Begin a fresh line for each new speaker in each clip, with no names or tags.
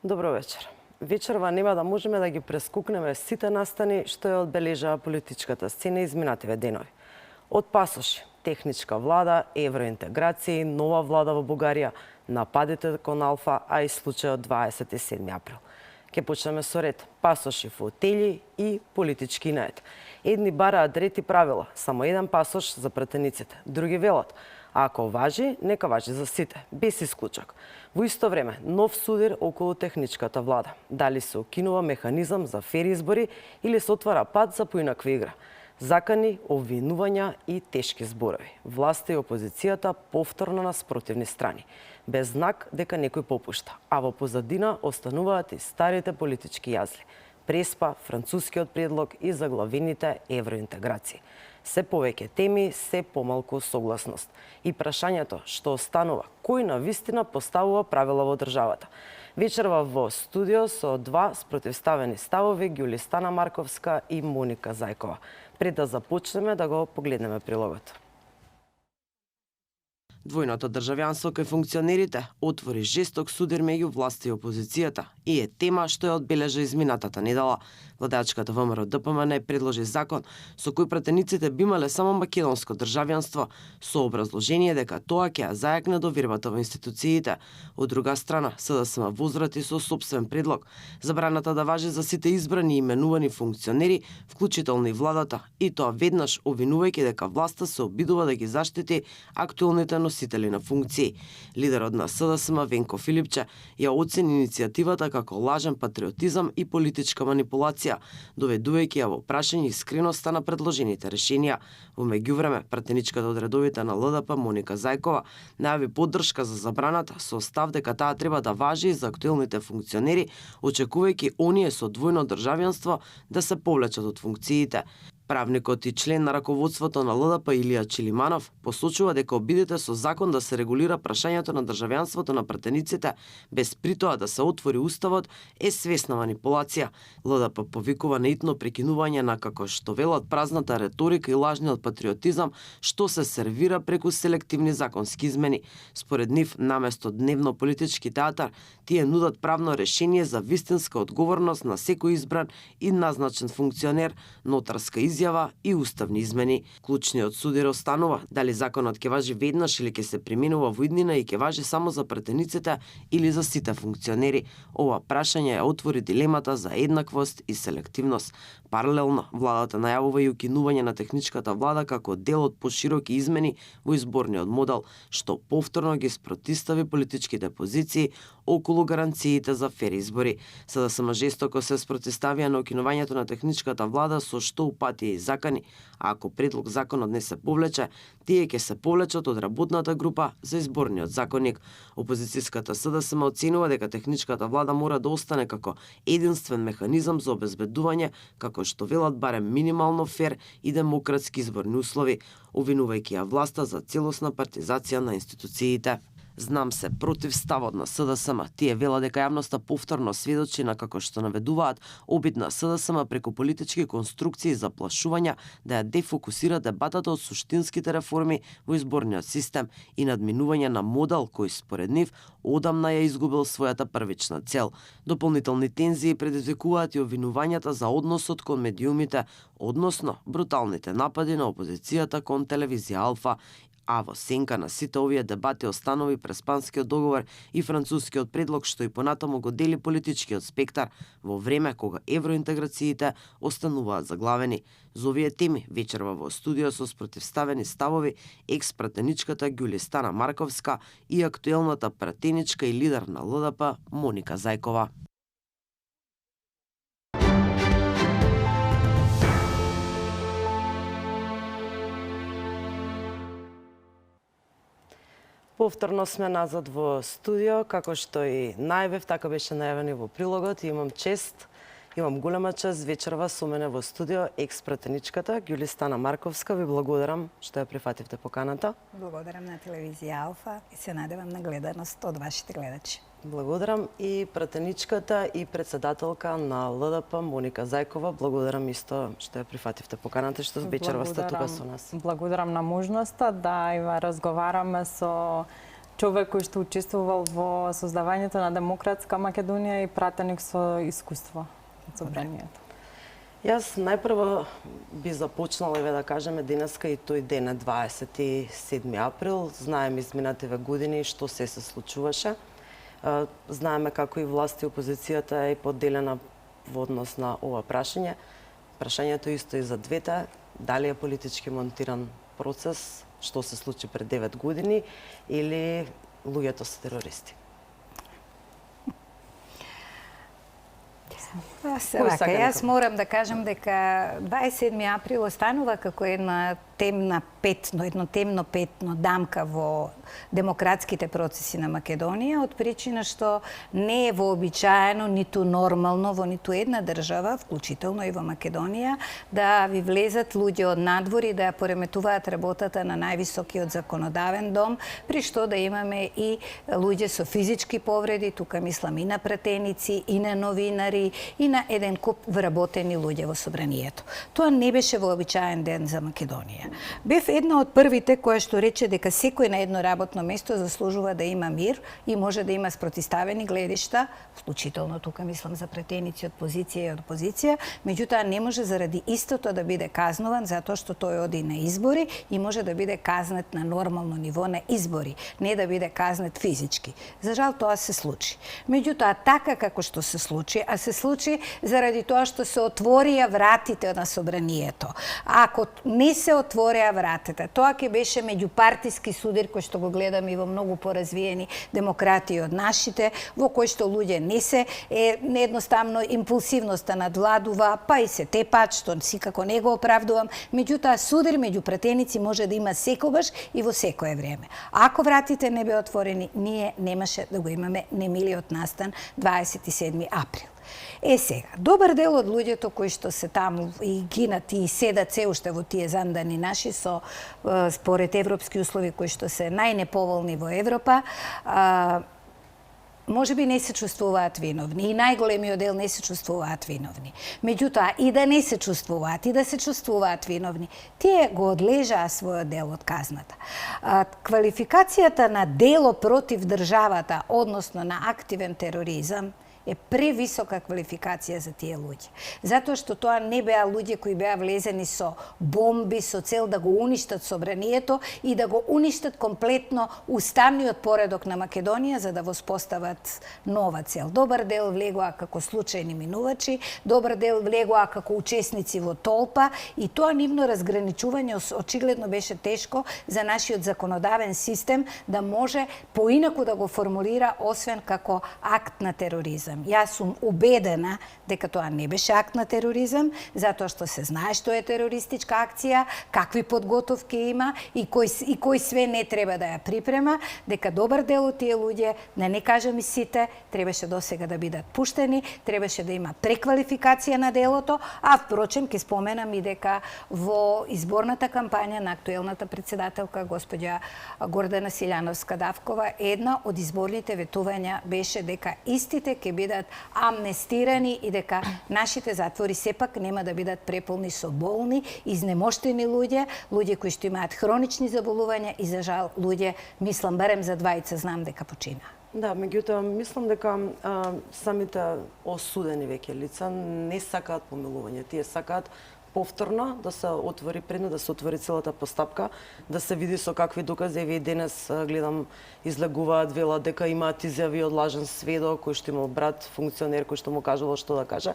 Добро вечер. Вечерва нема да можеме да ги прескукнеме сите настани што ја одбележаа политичката сцена изминативе денови. Од пасоши, техничка влада, евроинтеграција, нова влада во Бугарија, нападите кон Алфа, а и случајот 27 април. Ке почнеме со ред. Пасоши, фотели и политички наед. Едни бараат рети правила, само еден пасош за пратениците. Други велат, ако важи, нека важи за сите, без исклучок. Во исто време, нов судир околу техничката влада. Дали се окинува механизам за фер избори или се отвара пат за поинаква игра. Закани, обвинувања и тешки зборови. Власта и опозицијата повторно на спротивни страни. Без знак дека некој попушта, а во позадина остануваат и старите политички јазли. Преспа, францускиот предлог и заглавените евроинтеграции. Се повеќе теми, се помалку согласност. И прашањето што останува, кој на вистина поставува правила во државата. Вечерва во студио со два спротивставени ставови Ѓулистана Марковска и Моника Зајкова. Пред да започнеме да го погледнеме прилогот. Двојното државјанство кај функционерите отвори жесток судир меѓу власта и опозицијата и е тема што ја одбележа изминатата недела. Владачката ВМРО ДПМН предложи закон со кој пратениците би имале само македонско државјанство, со образложение дека тоа ќе ја зајакне довербата во институциите. Од друга страна, СДСМ возврати со сопствен предлог, забраната да важи за сите избрани и именувани функционери, вклучително и владата, и тоа веднаш обвинувајќи дека власта се обидува да ги заштити актуелните носители на функции. Лидерот на СДСМ Венко Филипче ја оцени иницијативата како лажен патриотизам и политичка манипулација, доведувајќи ја во прашање искреноста на предложените решенија. Во меѓувреме, пратеничката од редовите на ЛДП Моника Зајкова најави поддршка за забраната со став дека таа треба да важи и за актуелните функционери, очекувајќи оние со двојно државјанство да се повлечат од функциите. Правникот и член на раководството на ЛДП Илија Чилиманов посочува дека обидите со закон да се регулира прашањето на државјанството на пратениците без притоа да се отвори уставот е свесна манипулација. ЛДП повикува на итно прекинување на, како што велат, празната реторика и лажниот патриотизам што се сервира преку селективни законски измени. Според нив, наместо дневно политички театар, тие нудат правно решение за вистинска одговорност на секој избран и назначен функционер, нотарска изјава и уставни измени. Клучниот судир останува дали законот ќе важи веднаш или ќе се применува во иднина и ќе важи само за пратениците или за сите функционери. Ова прашање ја отвори дилемата за еднаквост и селективност. Паралелно, владата најавува и укинување на техничката влада како дел од пошироки измени во изборниот модел, што повторно ги спротистави политичките позиции околу гаранциите за фер избори. СДСМ жестоко се спротиставија на укинувањето на техничката влада со што упати и закани, а ако предлог законот не се повлече, тие ќе се повлечат од работната група за изборниот законник. Опозицијската СДСМ оценува дека техничката влада мора да остане како единствен механизам за обезбедување, како што велат, барем минимално фер и демократски изборни услови, обвинувајќи ја власта за целосна партизација на институциите. Знам се против ставот на СДСМ. Тие вела дека јавноста повторно сведочи на, како што наведуваат, обид на СДСМ преку политички конструкции и заплашувања да ја дефокусира дебатата од суштинските реформи во изборниот систем и надминување на модел кој според нив одамна ја изгубил својата првична цел. Дополнителни тензии предизвикуваат и обвинувањата за односот кон медиумите, односно бруталните напади на опозицијата кон телевизија Алфа. А во сенка на сите овие дебати останови преспанскиот договор и францускиот предлог што и понатаму го дели политичкиот спектар во време кога евроинтеграциите остануваат заглавени. За овие теми вечерва во студио со спротивставени ставови екс-пратеничката Ѓулистана Марковска и актуелната пратеничка и лидер на ЛДП Моника Зајкова. Повторно сме назад во студио, како што и најавив, така беше најавено во прилогот. Имам голема чест вечерва со мене во студио екс-пратеничката Ѓулистана Марковска. Ви благодарам што ја прифативте поканата.
Благодарам на телевизија Алфа и се надевам на гледаност од вашите гледачи.
Благодарам и пратеничката и председателка на ЛДП Моника Зајкова. Благодарам исто што ја прифативте поканата, што вечерва сте тука со нас.
Благодарам на можноста да разговараме со човек кој што учествувал во создавањето на демократска Македонија и пратеник со искуство од собранието.
Јас најпрво би започнала да кажеме денеска и тој ден е 27 април. Знаеме изминативе години што се случуваше. Знаеме како и власт и опозицијата е поделена во однос на ова прашање. Прашањето исто и за двете. Дали е политички монтиран процес, што се случи пред 9 години, или луѓето се терористи?
Јас морам да кажам дека 27 април останува како едно темно петно дамка во демократските процеси на Македонија, од причина што не е вообичаено, ниту нормално во ниту една држава, вклучително и во Македонија, да ви влезат луѓе од надвор и да ја пореметуваат работата на највисокиот законодавен дом, при што да имаме и луѓе со физички повреди, тука мислам и на пратеници, и на новинари, и на еден куп вработени луѓе во собранието. Тоа не беше вообичаен ден за Македонија. Бев една од првите која што рече дека секој на едно работно место заслужува да има мир и може да има спротиставени гледишта, вклучително тука мислам за претеници од позиција и од опозиција, меѓутоа не може заради истото да биде казнуван затоа што тој оди на избори и може да биде казнет на нормално ниво на избори, не да биде казнет физички. За жал тоа се случи. Меѓутоа така како што се случи, а се случи заради тоа што се отворија вратите на собранието. Ако не се отворија вратите, тоа ќе беше меѓупартиски судир кој што го гледаме и во многу поразвиени демократии од нашите, во кој што луѓе не се неедноставно импулсивноста надвладува, па и се тепат, што сикако не го оправдувам, меѓутоа судир меѓу пратеници може да има секогаш и во секое време. Ако вратите не беа отворени, ние немаше да го имаме немилиот настан 27 април. Сега, добар дел од луѓето кои што се таму и гинат и седат се уште во тие зандани наши со според европски услови кои што се најнеповолни во Европа, може би не се чувствуваат виновни и најголемиот дел не се чувствуваат виновни. Меѓутоа, и да не се чувствуваат, и да се чувствуваат виновни, тие го одлежаа својот дел од казната. Квалификацијата на дело против државата, односно на активен тероризам, е превисока квалификација за тие луѓе. Затоа што тоа не беа луѓе кои беа влезени со бомби, со цел да го уништат собранието и да го уништат комплетно уставниот поредок на Македонија за да воспостават нова цел. Добар дел влегоа како случајни минувачи, добар дел влегоа како учесници во толпа и тоа нивно разграничување очигледно беше тешко за нашиот законодавен систем да може поинаку да го формулира освен како акт на тероризам. Јас сум убедена дека тоа не беше акт на тероризам, затоа што се знае што е терористичка акција, какви подготовки има и кој све не треба да ја припрема, дека добар дел од тие луѓе, да не кажам и сите, требаше досега да бидат пуштени, требаше да има преквалификација на делото, а впрочем ќе споменам и дека во изборната кампања на актуелната претседателка господја Гордана Силјановска-Давкова, една од изборните ветувања беше дека истите ќе бидат амнестирани и дека нашите затвори сепак нема да бидат преполни со болни, изнемоштени луѓе кои што имаат хронични заболувања и за жал луѓе, мислам барем за двајца знам дека почина.
Да, меѓутоа мислам дека самите осудени веќе лица не сакаат помилување, тие сакаат повторно да се отвори предно, да се отвори целата постапка, да се види со какви докази. Еве и денес гледам излегуваат, велат дека имаат изјави од лажен сведок кој што имал брат функционер кој што му кажувал што да каже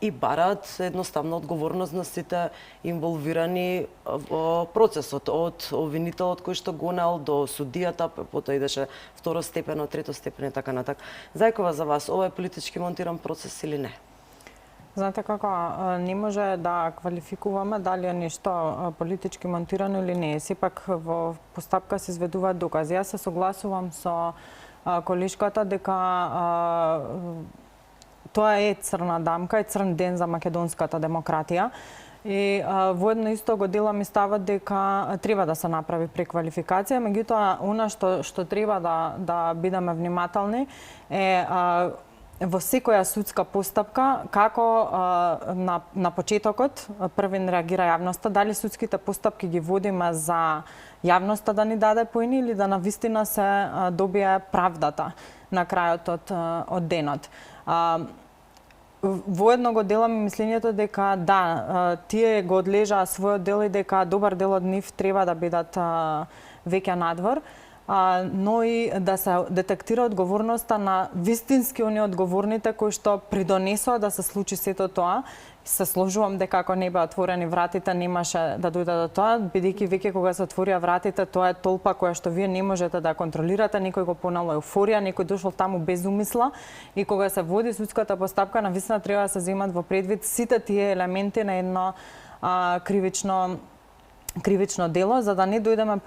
и бараат едноставно одговорност на сите инволвирани во процесот, од обвинителот кој што гонел до судијата, потоа идеше второстепено, третостепено и така натак. Зајкова, за вас ова е политички монтиран процес или не?
Знаете како, не може да квалификуваме дали е нешто политички монтирано или не. Сепак во постапка се изведуваат докази. Јас се согласувам со колешката дека тоа е црна дамка, е црн ден за македонската демократија. И во едно исто го дела ми става дека треба да се направи преквалификација, меѓутоа она што треба да бидеме внимателни е во секоја судска постапка, како на почетокот првен реагира јавноста, дали судските постапки ги водиме за јавноста да ни даде поени или да навистина се добие правдата на крајот од денот. Воедно го делам мислењето дека да, тие го одлежаа својот дел и дека добар дел од нив треба да бидат веќе надвор, но и да се детектира одговорноста на вистински оние одговорните кои што придонесоа да се случи сето тоа. Се сложувам дека ако не беа отворени вратите, немаше да дојде до тоа, бидејќи веќе кога се отворија вратите, тоа е толпа која што вие не можете да контролирате, некој го понало еуфорија, некој дошол таму без умисла, и кога се води судската постапка, навистина треба да се земат во предвид сите тие елементи на едно кривично дело, за да не дојдеме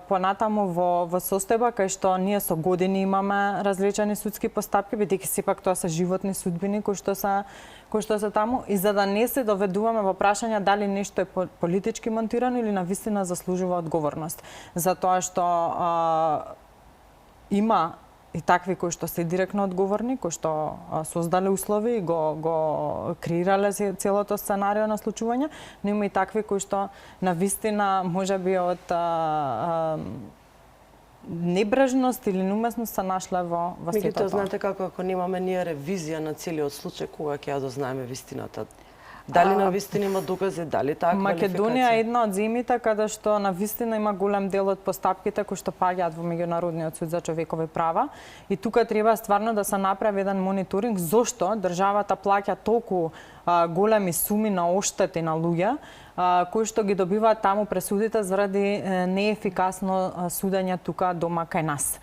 понатаму во состојба кај што ние со години имаме различени судски постапки, бидејќи сепак тоа се животни судбини кои што се таму, и за да не се доведуваме во прашања дали нешто е политички монтирано или навистина заслужува одговорност. Затоа што има и такви кои што се директно одговорни, кои што создале услови и го креирале целото сценарио на случување, но има и такви кои што навистина можеби од небрежност или неуместност се нашле во сето тоа.
Знаете како, ако немаме ние ревизија на целиот случај, кога ќе ја дознаеме вистината? Дали на вистина има докази, дали таа квалификација?
Македонија е една од земјите каде што на вистина има голем дел од постапките кои што паѓаат во Меѓународниот суд за човекови права, и тука треба стварно да се направи еден мониторинг зошто државата плаќа толку големи суми на оштети на луѓе кои што ги добиваат таму пресудите заради неефикасно судење тука дома кај нас.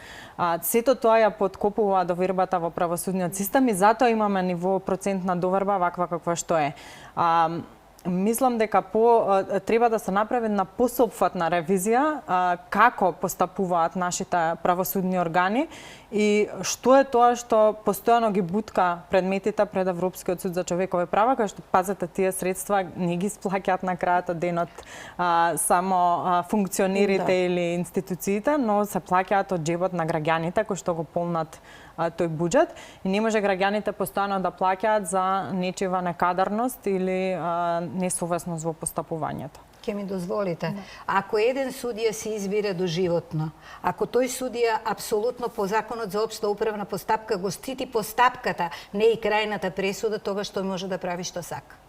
Сето тоа ја подкопува довербата во правосудниот систем и затоа имаме ниво процентна доверба ваква каква што е. Мислам дека треба да се направи на посеопфатна ревизија како постапуваат нашите правосудни органи и што е тоа што постојано ги бутка предметите пред Европскиот суд за човекови права, кај што, пазете, тие средства не ги сплаќаат на крајот од денот само функционерите или институциите, но се плаќаат од џебот на граѓаните кои што го полнат тој буџет, и не може граѓаните постојано да плаќаат за нечива некадарност или несовесност во постапувањето.
Ке ми дозволите. Ако еден судија се избира доживотно, ако тој судија апсолутно по законот за општа управна постапка го штити постапката, не и крајната пресуда, тогаш тој може да прави што сака.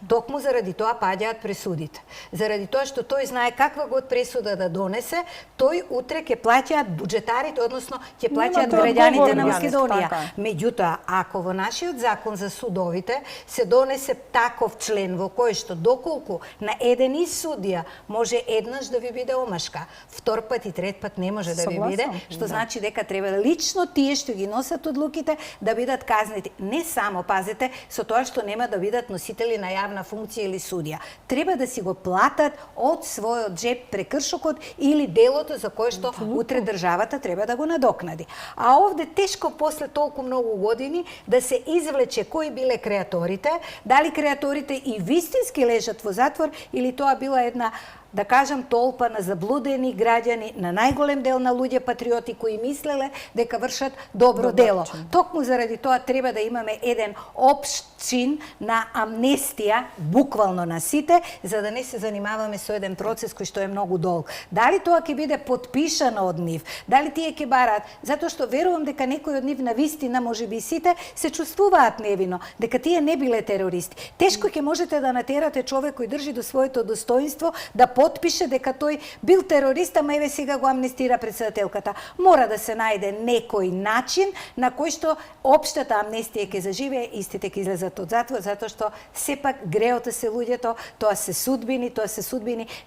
Токму заради тоа паѓаат пресудите. Заради тоа што тој знае каква год пресуда да донесе, тој утре ќе плаќаат буџетарите, односно ќе плаќаат граѓаните на Македонија. Меѓутоа, ако во нашиот закон за судовите се донесе таков член во кој што доколку на еден и судија може еднаш да ви биде омашка, втор пат и трет пат не може да ви биде, што значи дека треба лично тие што ги носат одлуките да бидат казнети. Не само, пазете, со тоа што нема да бидат носители на јавна функција или судија. Треба да си го платат од својот джеб прекршокот или делото за кое што утре државата треба да го надокнади. А овде тешко после толку многу години да се извлече кои биле креаторите, дали креаторите и вистински лежат во затвор или тоа била една, да кажам, толпа на заблудени граѓани, на најголем дел на луѓе патриоти кои мислеле дека вршат добро дело. Токму заради тоа треба да имаме еден општ чин на амнестија, буквално на сите, за да не се занимаваме со еден процес кој што е многу долг. Дали тоа ќе биде подпишано од нив, дали тие ќе бараат, затоа што верувам дека некои од нив на вистина, можеби и сите, се чувствуваат невино, дека тие не биле терористи. Тешко ќе можете да натерате човек кој држи до своето достоинство да потпише дека тој бил терорист, ама еве сега го амнестира председателката. Мора да се најде некој начин на кој што општата амнестија ќе заживее, истите ќе излезат од затвор, затоа што сепак греото се луѓето, тоа се судбини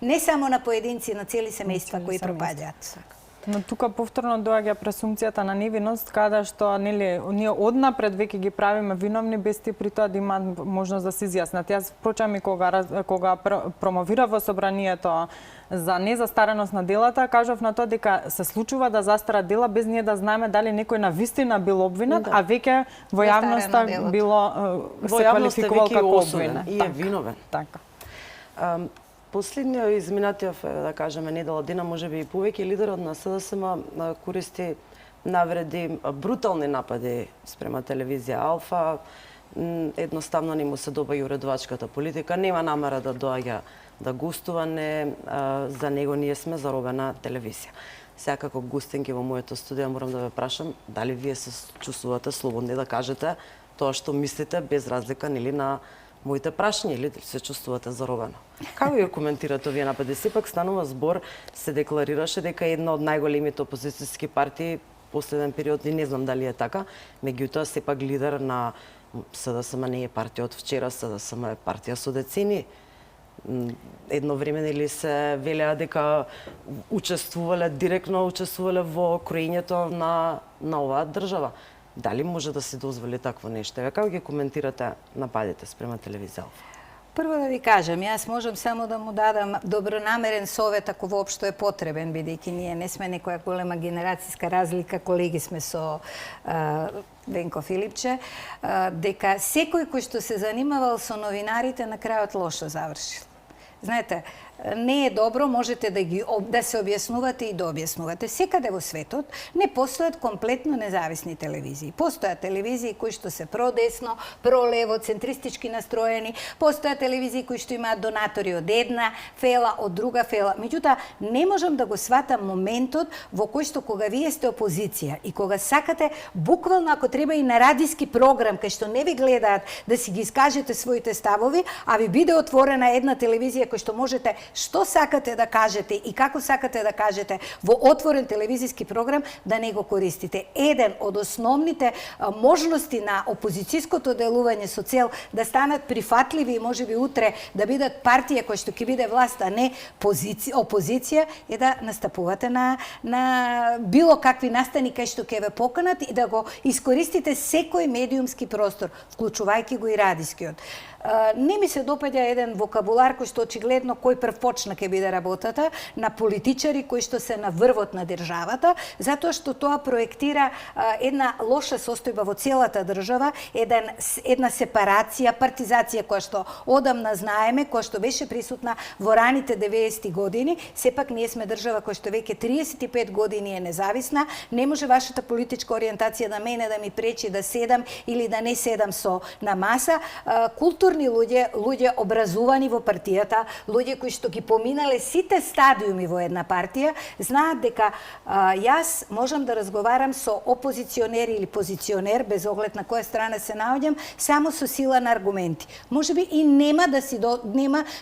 не само на поединци, на цели семејства кои пропаѓаат.
Но тука повторно доаѓа пресумпцијата на невиност, каде што ние однапред веќе ги правиме виновни без тие при тоа да имаат можност да се изјаснат. Јас прочам и кога промовира во собранието за незастареност на делата, кажав на тоа дека се случува да застарат дела без ние да знаеме дали некој на вистина бил обвинет, а веќе во јавноста било се квалификувал како обвинет.
И е виновен.
Така.
Последниот изминатиот, да кажеме, недела дена, можеби и повеќе лидерот на СДСМ користи навреди, брутални напади спрема телевизија Алфа, едноставно не му се добаја уредувачката политика, нема намера да доаѓа да гостува, за него ние сме заробена телевизија. Секако гостинки во моето студио морам да ве прашам дали вие се чувствувате слободни да кажете тоа што мислите без разлика нели на моите прашања или се чувствувате заробено. Како ја коментирате овие напади? Сепак станува збор, се декларираше дека една од најголемите опозицијски партии последен период, и не знам дали е така, меѓутоа сепак лидер на СДСМ не е партија од вчера, СДСМ е партија со децени. Едно време нели се велеа дека директно учествувале во кроењето на оваа држава. Дали може да се дозволи такво нешто? Како ги коментирате нападите спрема телевизија Алфа?
Прво да ви кажам, јас можам само да му дадам добронамерен совет ако воопшто е потребен, бидејќи ние не сме некоја голема генерацијска разлика, колеги сме со Венко Филипче, дека секој кој што се занимавал со новинарите на крајот лошо завршил. Знаете, не е добро, можете да се објаснувате и да објаснувате. Секаде во светот не постојат комплетно независни телевизии. Постојат телевизии кои што се продесно, пролево, центристички настроени, постојат телевизии кои што имаат донатори од една фела, од друга фела. Меѓутоа, не можам да го сватам моментот во кој што кога вие сте опозиција и кога сакате буквално ако треба и на радиски програм кај што не ви гледаат да си ги искажете своите ставови, а ви биде отворена една телевизија кој што можете што сакате да кажете и како сакате да кажете во отворен телевизиски програм, да не го користите. Еден од основните можности на опозицијското делување со цел да станат прифатливи и можеби утре да бидат партија која што ќе биде власт, а не опозиција, е да настапувате на било какви настани кај што ќе ве поканат и да го искористите секој медиумски простор, вклучувајќи го и радискиот. Не ми се допаѓа еден вокабулар кој што очигледно кој прв почна ќе биде работата на политичари кои што се на врвот на државата, затоа што тоа проектира една лоша состојба во целата држава, една сепарација, партизација која што одамна знаеме, која што беше присутна во раните 90-ти години. Сепак ние сме држава која што веќе 35 години е независна. Не може вашата политичка ориентација да мене да ми пречи да седам или да не седам со на маса. Културни луѓе образувани во партијата, луѓе кои што ги поминале сите стадиуми во една партија, знаат дека јас можам да разговарам со опозиционер или позиционер, без оглед на која страна се наоѓам, само со сила на аргументи. Можеби и нема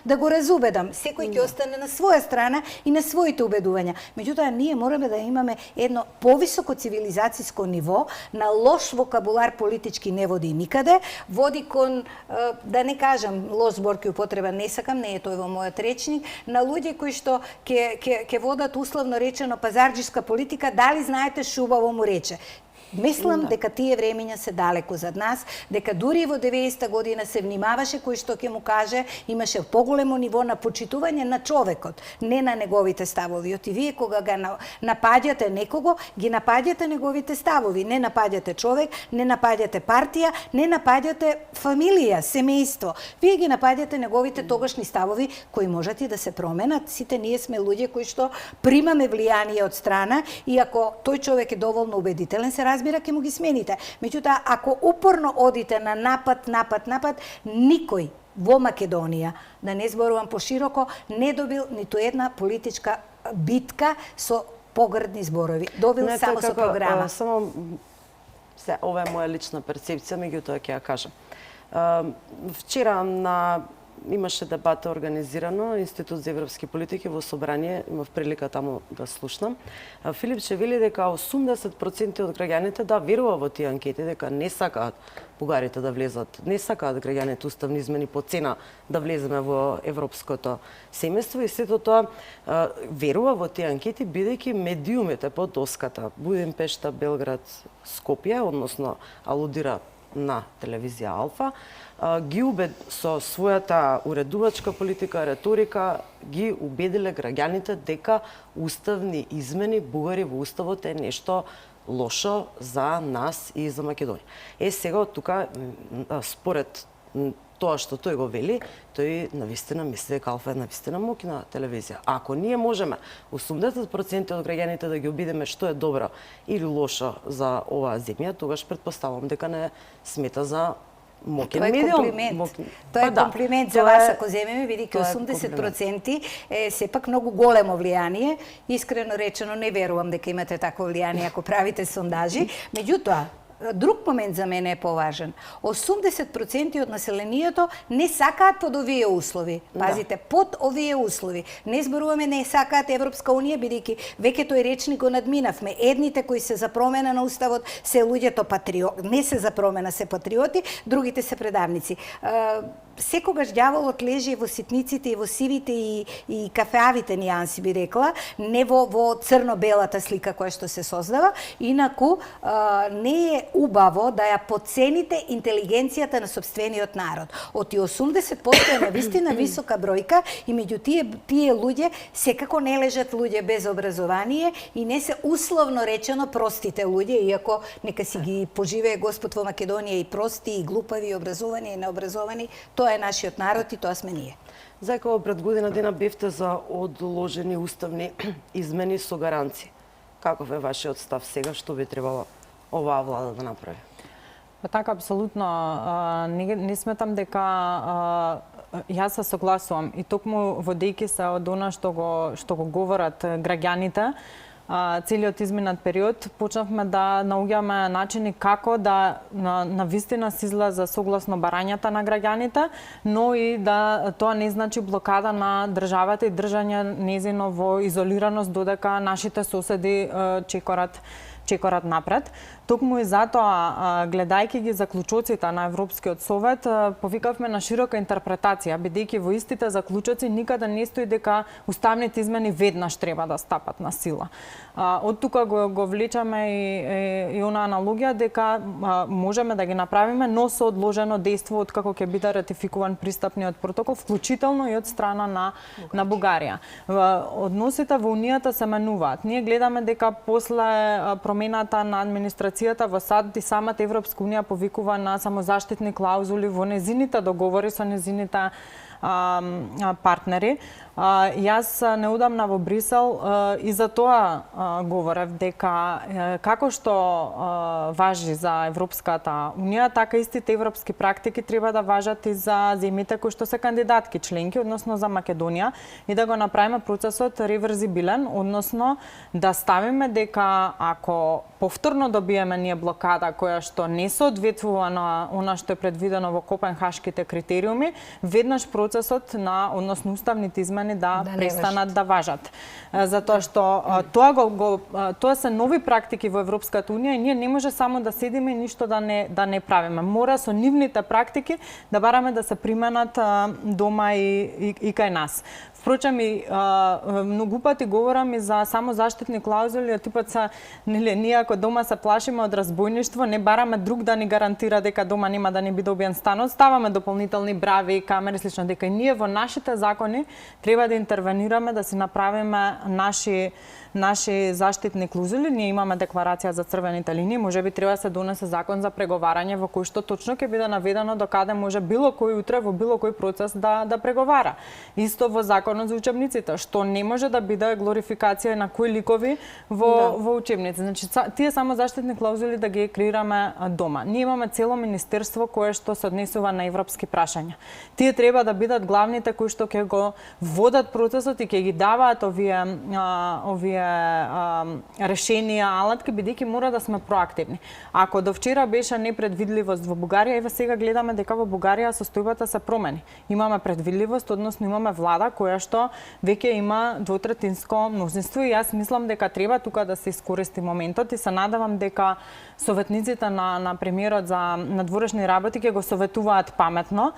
да го разубедам. Секој ќе остане на своја страна и на своите убедувања. Меѓутоа, ние мораме да имаме едно повисоко цивилизацијско ниво, на лош вокабулар политички не води никаде, води кон, да не кажам лош збор ки употреба не сакам, не е тој во мојот речник, на луѓе кои што ќе водат условно речено пазарџиска политика, дали знаете шубаво му рече. Мислам дека тие времења се далеку зад нас, дека дури во 90-та година се внимаваше кој што ќе му каже, имаше поголемо ниво на почитување на човекот, не на неговите ставови. И вие кога ga напаѓате некого, ги напаѓате неговите ставови, не напаѓате човек, не напаѓате партија, не напаѓате фамилија, семејство. Вие ги напаѓате неговите тогашни ставови кои можат и да се променат. Сите ние сме луѓе кои што примаме влијание од страна и ако тој човек е доволно убедителен, се разбира, ќе му ги смените. Меѓутоа, ако упорно одите на напад, никој во Македонија, да не зборувам пошироко, не добил ниту една политичка битка со погрдни зборови. Добил само со програма.
Ова е моја лична перцепција, меѓутоа ќе ја кажам. Вчера имаше дебата организирано Институт за европски политики во собрание, имав прилика таму да слушнам. Филипче вели дека 80% од граѓаните верува во тие анкети, дека не сакаат бугарите да влезат, не сакаат граѓаните уставни измени по цена да влеземе во европското семејство и сето тоа верува во тие анкети бидејќи медиумите по доската Будимпешта, Белград, Скопје, односно алудира на телевизија Алфа, ги со својата уредувачка политика, риторика, ги убедиле граѓаните дека уставни измени бугари во уставот е нешто лошо за нас и за Македонија. Сега од тука, според тоа што тој го вели, тој навистина мисли дека Алфа е навистина моќна телевизија. Ако ние можеме 80% од граѓаните да ги убедиме што е добро или лошо за оваа земја, тогаш претпоставувам дека не смета за моќен медиум.
Тоа е комплимент за вас ако земеме, бидејќи 80% е сепак многу големо влијание. Искрено речено не верувам дека имате такво влијание ако правите сондажи. Меѓутоа, друг момент за мене е поважен. 80% од населението не сакаат под овие услови. Пазите, под овие услови. Не зборуваме не сакаат Европска унија, бидејќи веќе тој речник го надминавме. Едните кои се за промена на уставот се луѓето патриоти, не се за промена, се патриоти, другите се предавници. Секогаш ѓаволот лежи во ситниците и во сивите и кафеавите нијанси, би рекла, не во црно-белата слика која што се создава. Инаку, не е убаво да ја подцените интелигенцијата на сопствениот народ. Од тие 80% е навистина висока бројка и меѓу тие луѓе секако не лежат луѓе без образование и не се условно речено простите луѓе, иако нека си ги поживее Господ во Македонија и прости, и глупави, и образовани, и необразовани. Тоа е нашиот народ и тоа сме ние.
Зајкаво пред година дена бевте за одложени уставни измени со гаранци. Каков е вашиот став сега, што би требало оваа влада да направи?
Па така, апсолутно. Не сметам дека јас се согласувам и токму водејќи се од она што го говорат граѓаните, целиот изминат период, почнавме да наоѓаме начини како да навистина се излезе согласно барањата на граѓаните, но и да тоа не значи блокада на државата и држање незино во изолираност додека нашите соседи чекорат напред. Токму и затоа, гледајќи ги заклучоците на Европскиот совет, повикавме на широка интерпретација, бидејќи во истите заклучоци никаде не стои дека уставните измени веднаш треба да стапат на сила. Од тука го влечаме и она аналогија дека можеме да ги направиме, но со одложено дејство откако ќе биде ратификуван пристапниот протокол, вклучително и од страна на Бугарија. Односите во Унијата се менуваат. Ние гледаме дека после промената на администрацијата во САД и самата Европска унија повикува на самозаштитни клаузули во незините договори со незините партнери. Јас неодамна во Брисел и за тоа говорев дека како што важи за Европската унија, така истите европски практики треба да важат и за земјите кои што се кандидатки членки, односно за Македонија, и да го направиме процесот реверзибилен, односно да ставиме дека ако повторно добиеме ние блокада која што не соодветствува на она што е предвидено во Копенхашките критериуми, веднаш процесот односно уставните измени да престанат да важат. Затоа што тоа се нови практики во Европската унија и ние не може само да седиме и ништо да не правиме. Мора со нивните практики да бараме да се применат дома и кај нас. Впрочем, многу пати говорам и за самозаштитни клаузули, типот са, ние ако дома се плашиме од разбојништво, не бараме друг да ни гарантира дека дома нема да ни биде убиен станот, ставаме дополнителни брави, камери, слично, дека ние во нашите закони треба да интервенираме, да си направиме наши заштитни клаузули. Ние имаме декларација за црвените линии, можеби треба да се донесе закон за преговарање во кој што точно ќе биде наведено до каде може било кој утре во било кој процес да преговара. Исто во законот за учебниците, што не може да биде глорификација на кои ликови во учебници. Значи тие само заштитни клаузули да ги креираме дома. Ние имаме цело министерство кое што се однесува на европски прашања. Тие треба да бидат главните кои што ќе го водат процесот и ќе ги даваат овие решенија, алатки, бидејќи мора да сме проактивни. Ако до вчера беше непредвидливост во Бугарија, еве сега гледаме дека во Бугарија состојбата се промени. Имаме предвидливост, односно имаме влада која што веќе има двотретинско мнозинство и јас мислам дека треба тука да се искористи моментот и се надевам дека советниците на премиерот за надворешни работи ќе го советуваат паметно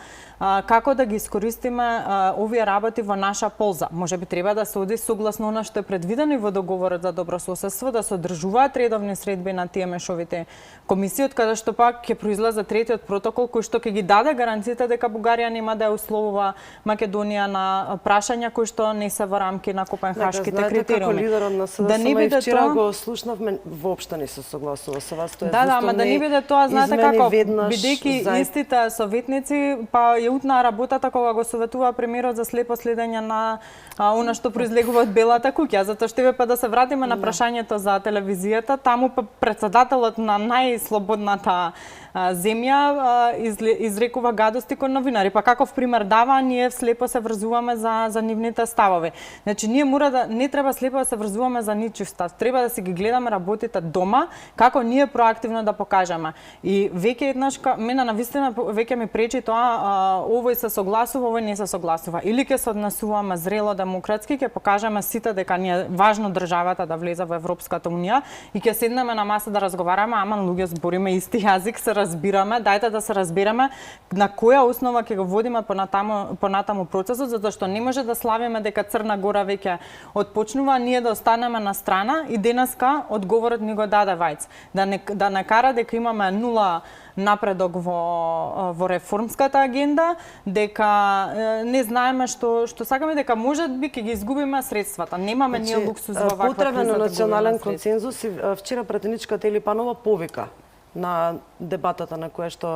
како да ги искористиме овие работи во наша полза. Можеби треба да се оди согласно она што е предвидено во договорот за добрососедство, да се одржуваат редовни средби на тие мешовите комисии, од каде што пак ќе произлезе третиот протокол кој што ќе ги даде гаранцијата дека Бугарија нема да ја условува Македонија на прашање прашања кои што не се во рамки на копенхашките критериуми.
Како лидер од НСД
да не биде
вчера
тоа...
го слушнавме, воопшто не се согласува со вас, тоа е
да, ама да не биде тоа, знаете како, бидејќи истите советници, па ја утнаа работата кога го советува премиерот за слепо следење на она што произлегува од Белата куќа, затоа што па да се вратиме на прашањето за телевизијата, таму председателот на најслободната земја изрекува гадости кон новинари. Па каков пример дава, ние слепо се врзуваме за нивните ставови. Значи ние не треба слепо да се врзуваме за ничив став. Треба да си ги гледаме работите дома, како ние проактивно да покажеме. И веќе еднаш мене навистина веќе ми пречи тоа, овој се согласува, овој не се согласува. Или ќе се однесуваме зрело демократски, ќе покажеме сите дека ни е важно државата да влезе во Европската унија и ќе седнеме на маса да разговараме, ама луѓе збориме исти јазик, се разбираме, дајте да се разбереме на која основа ќе го водиме понатаму процесот, затоа што не може да славиме дека Црна Гора веќе отпочнува, ние да останеме на страна и денеска одговорот ни го даде Вајц. Да не кара дека имаме нула напредок во реформската агенда, дека не знаеме што сакаме, дека можеби ќе ги изгубиме средствата. Немаме ние луксуз во ваква криза.
Потребен на национален консензус и вчера пратеничка Тели Панова повика на дебатата на која што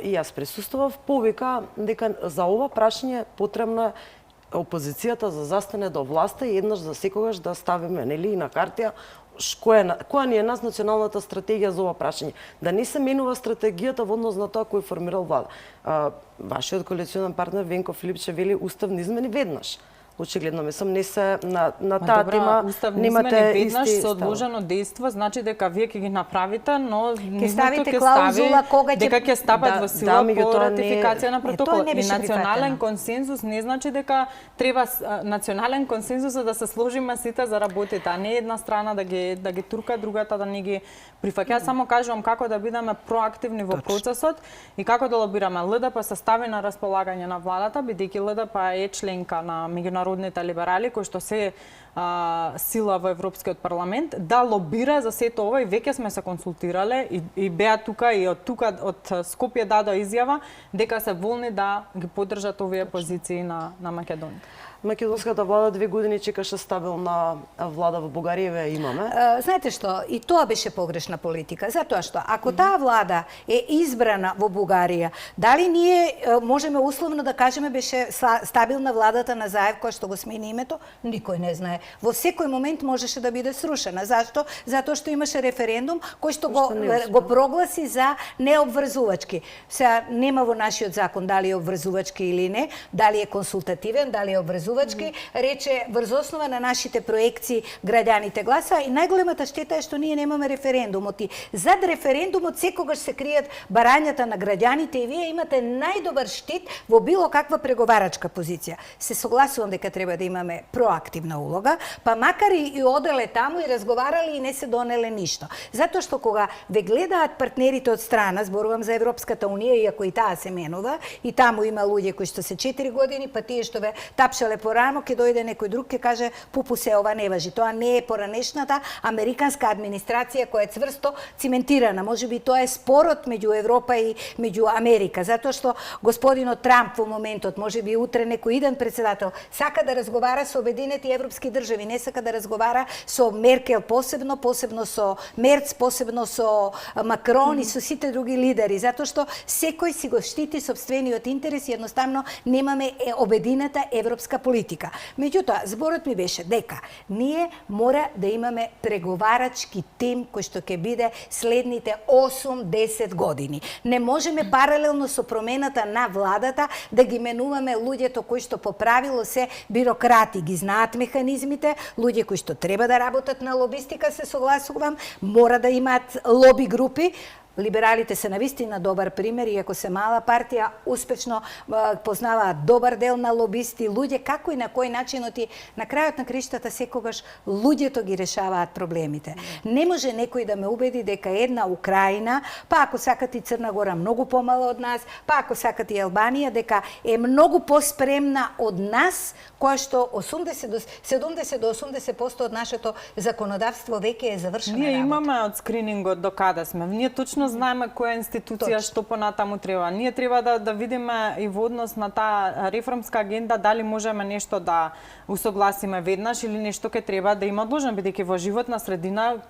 и јас присуствував, повика дека за ова прашање потребно опозицијата да застане до власта и еднаш за секогаш да ставиме нели на картија која ни е нас националната стратегија за ова прашање. Да не се менува стратегијата во однос на тоа кој формирал влада. Вашиот коалиционен партнер Венко Филипче вели уставни измени веднаш. Очигледно мислам не се на таа тема немате
веднаш со одложено дејство, значи дека вие ќе ги направите, но
ќе ставите клаузула кога
дека ќе стапат во сила по ратификација на протоколот. И национален консензус не значи дека треба национален консензус да се сложиме сите за работите, а не една страна да ги турка, другата да не ги прифаќа. Само кажувам како да бидеме проактивни во процесот и како да лобираме. ЛДП се стави на располагање на владата, бидејќи ЛДП е членка на меѓународните либерали кои што се сила во Европскиот парламент, да лобира за сето ова и веќе сме се консултирале и беа тука и од Скопје дадо изјава дека се волни да ги поддржат овие позиции на Македонија.
Македонската влада 2 години чекаше стабилна влада во Бугарија, ве имаме.
Знаете што, и тоа беше погрешна политика, затоа што ако таа влада е избрана во Бугарија, дали ние можеме условно да кажеме беше стабилна владата на Заев која што го смени името, никој не знае. Во секој момент можеше да биде срушена. Зашто? Затоа што имаше референдум кој што го прогласи за необврзувачки. Сега нема во нашиот закон дали е обврзувачки или не, дали е консултативен, дали е обврзувачки, рече врз основа на нашите проекции граѓаните гласа и најголемата штета е што ние немаме референдумот и зад референдумот секогаш се кријат барањата на граѓаните и вие имате најдобар штит во било каква преговарачка позиција. Се согласувам дека треба да имаме проактивна улога, па макар и оделе таму и разговарали и не се донеле ништо. Затоа што кога ве гледаат партнерите од страна, зборувам за Европската унија, иако и таа се менува, и таму има луѓе кои што се 4 години, па тие што ве тапшале порано, ќе дојде некој друг ќе каже пупусе ова не важи. Тоа не е поранешната американска администрација која е цврсто циментирана. Можеби тоа е спорот меѓу Европа и меѓу Америка, затоа што господинот Трамп во моментот, можеби утре некој иден председател, сака да разговара со обединети европски држави, не сака да разговара со Меркел посебно со Мерц, посебно со Макрон и со сите други лидери, затоа што секој си го штити сопствениот интерес и едноставно немаме обединета европска политика. Меѓутоа, зборот ми беше дека ние мора да имаме преговарачки тим кој што ќе биде следните 8-10 години. Не можеме паралелно со промената на владата да ги менуваме луѓето кои што по правило се бирократи, ги знаат механизмите, луѓе кои што треба да работат на лобистика, се согласувам, мора да имаат лоби групи. Либералите се навистина добар пример, иако се мала партија, успешно познаваат добар дел на лобисти, луѓе како и на кој начинот и на крајот на криштата секогаш луѓето ги решаваат проблемите. Не може некој да ме убеди дека една Украина, па ако сакат и Црна Гора многу помало од нас, па ако сакат и Албанија, дека е многу поспремна од нас, која што 70 до 80% од нашето законодавство веќе е завршено.
Ние имаме од скринингот до каде сме. Ние точно точно знаеме која институција што понатаму треба. Ние треба да видиме и во однос на таа реформска агенда дали можеме нешто да усогласиме веднаш или нешто ќе треба да има одложено, бидејќи во животна средина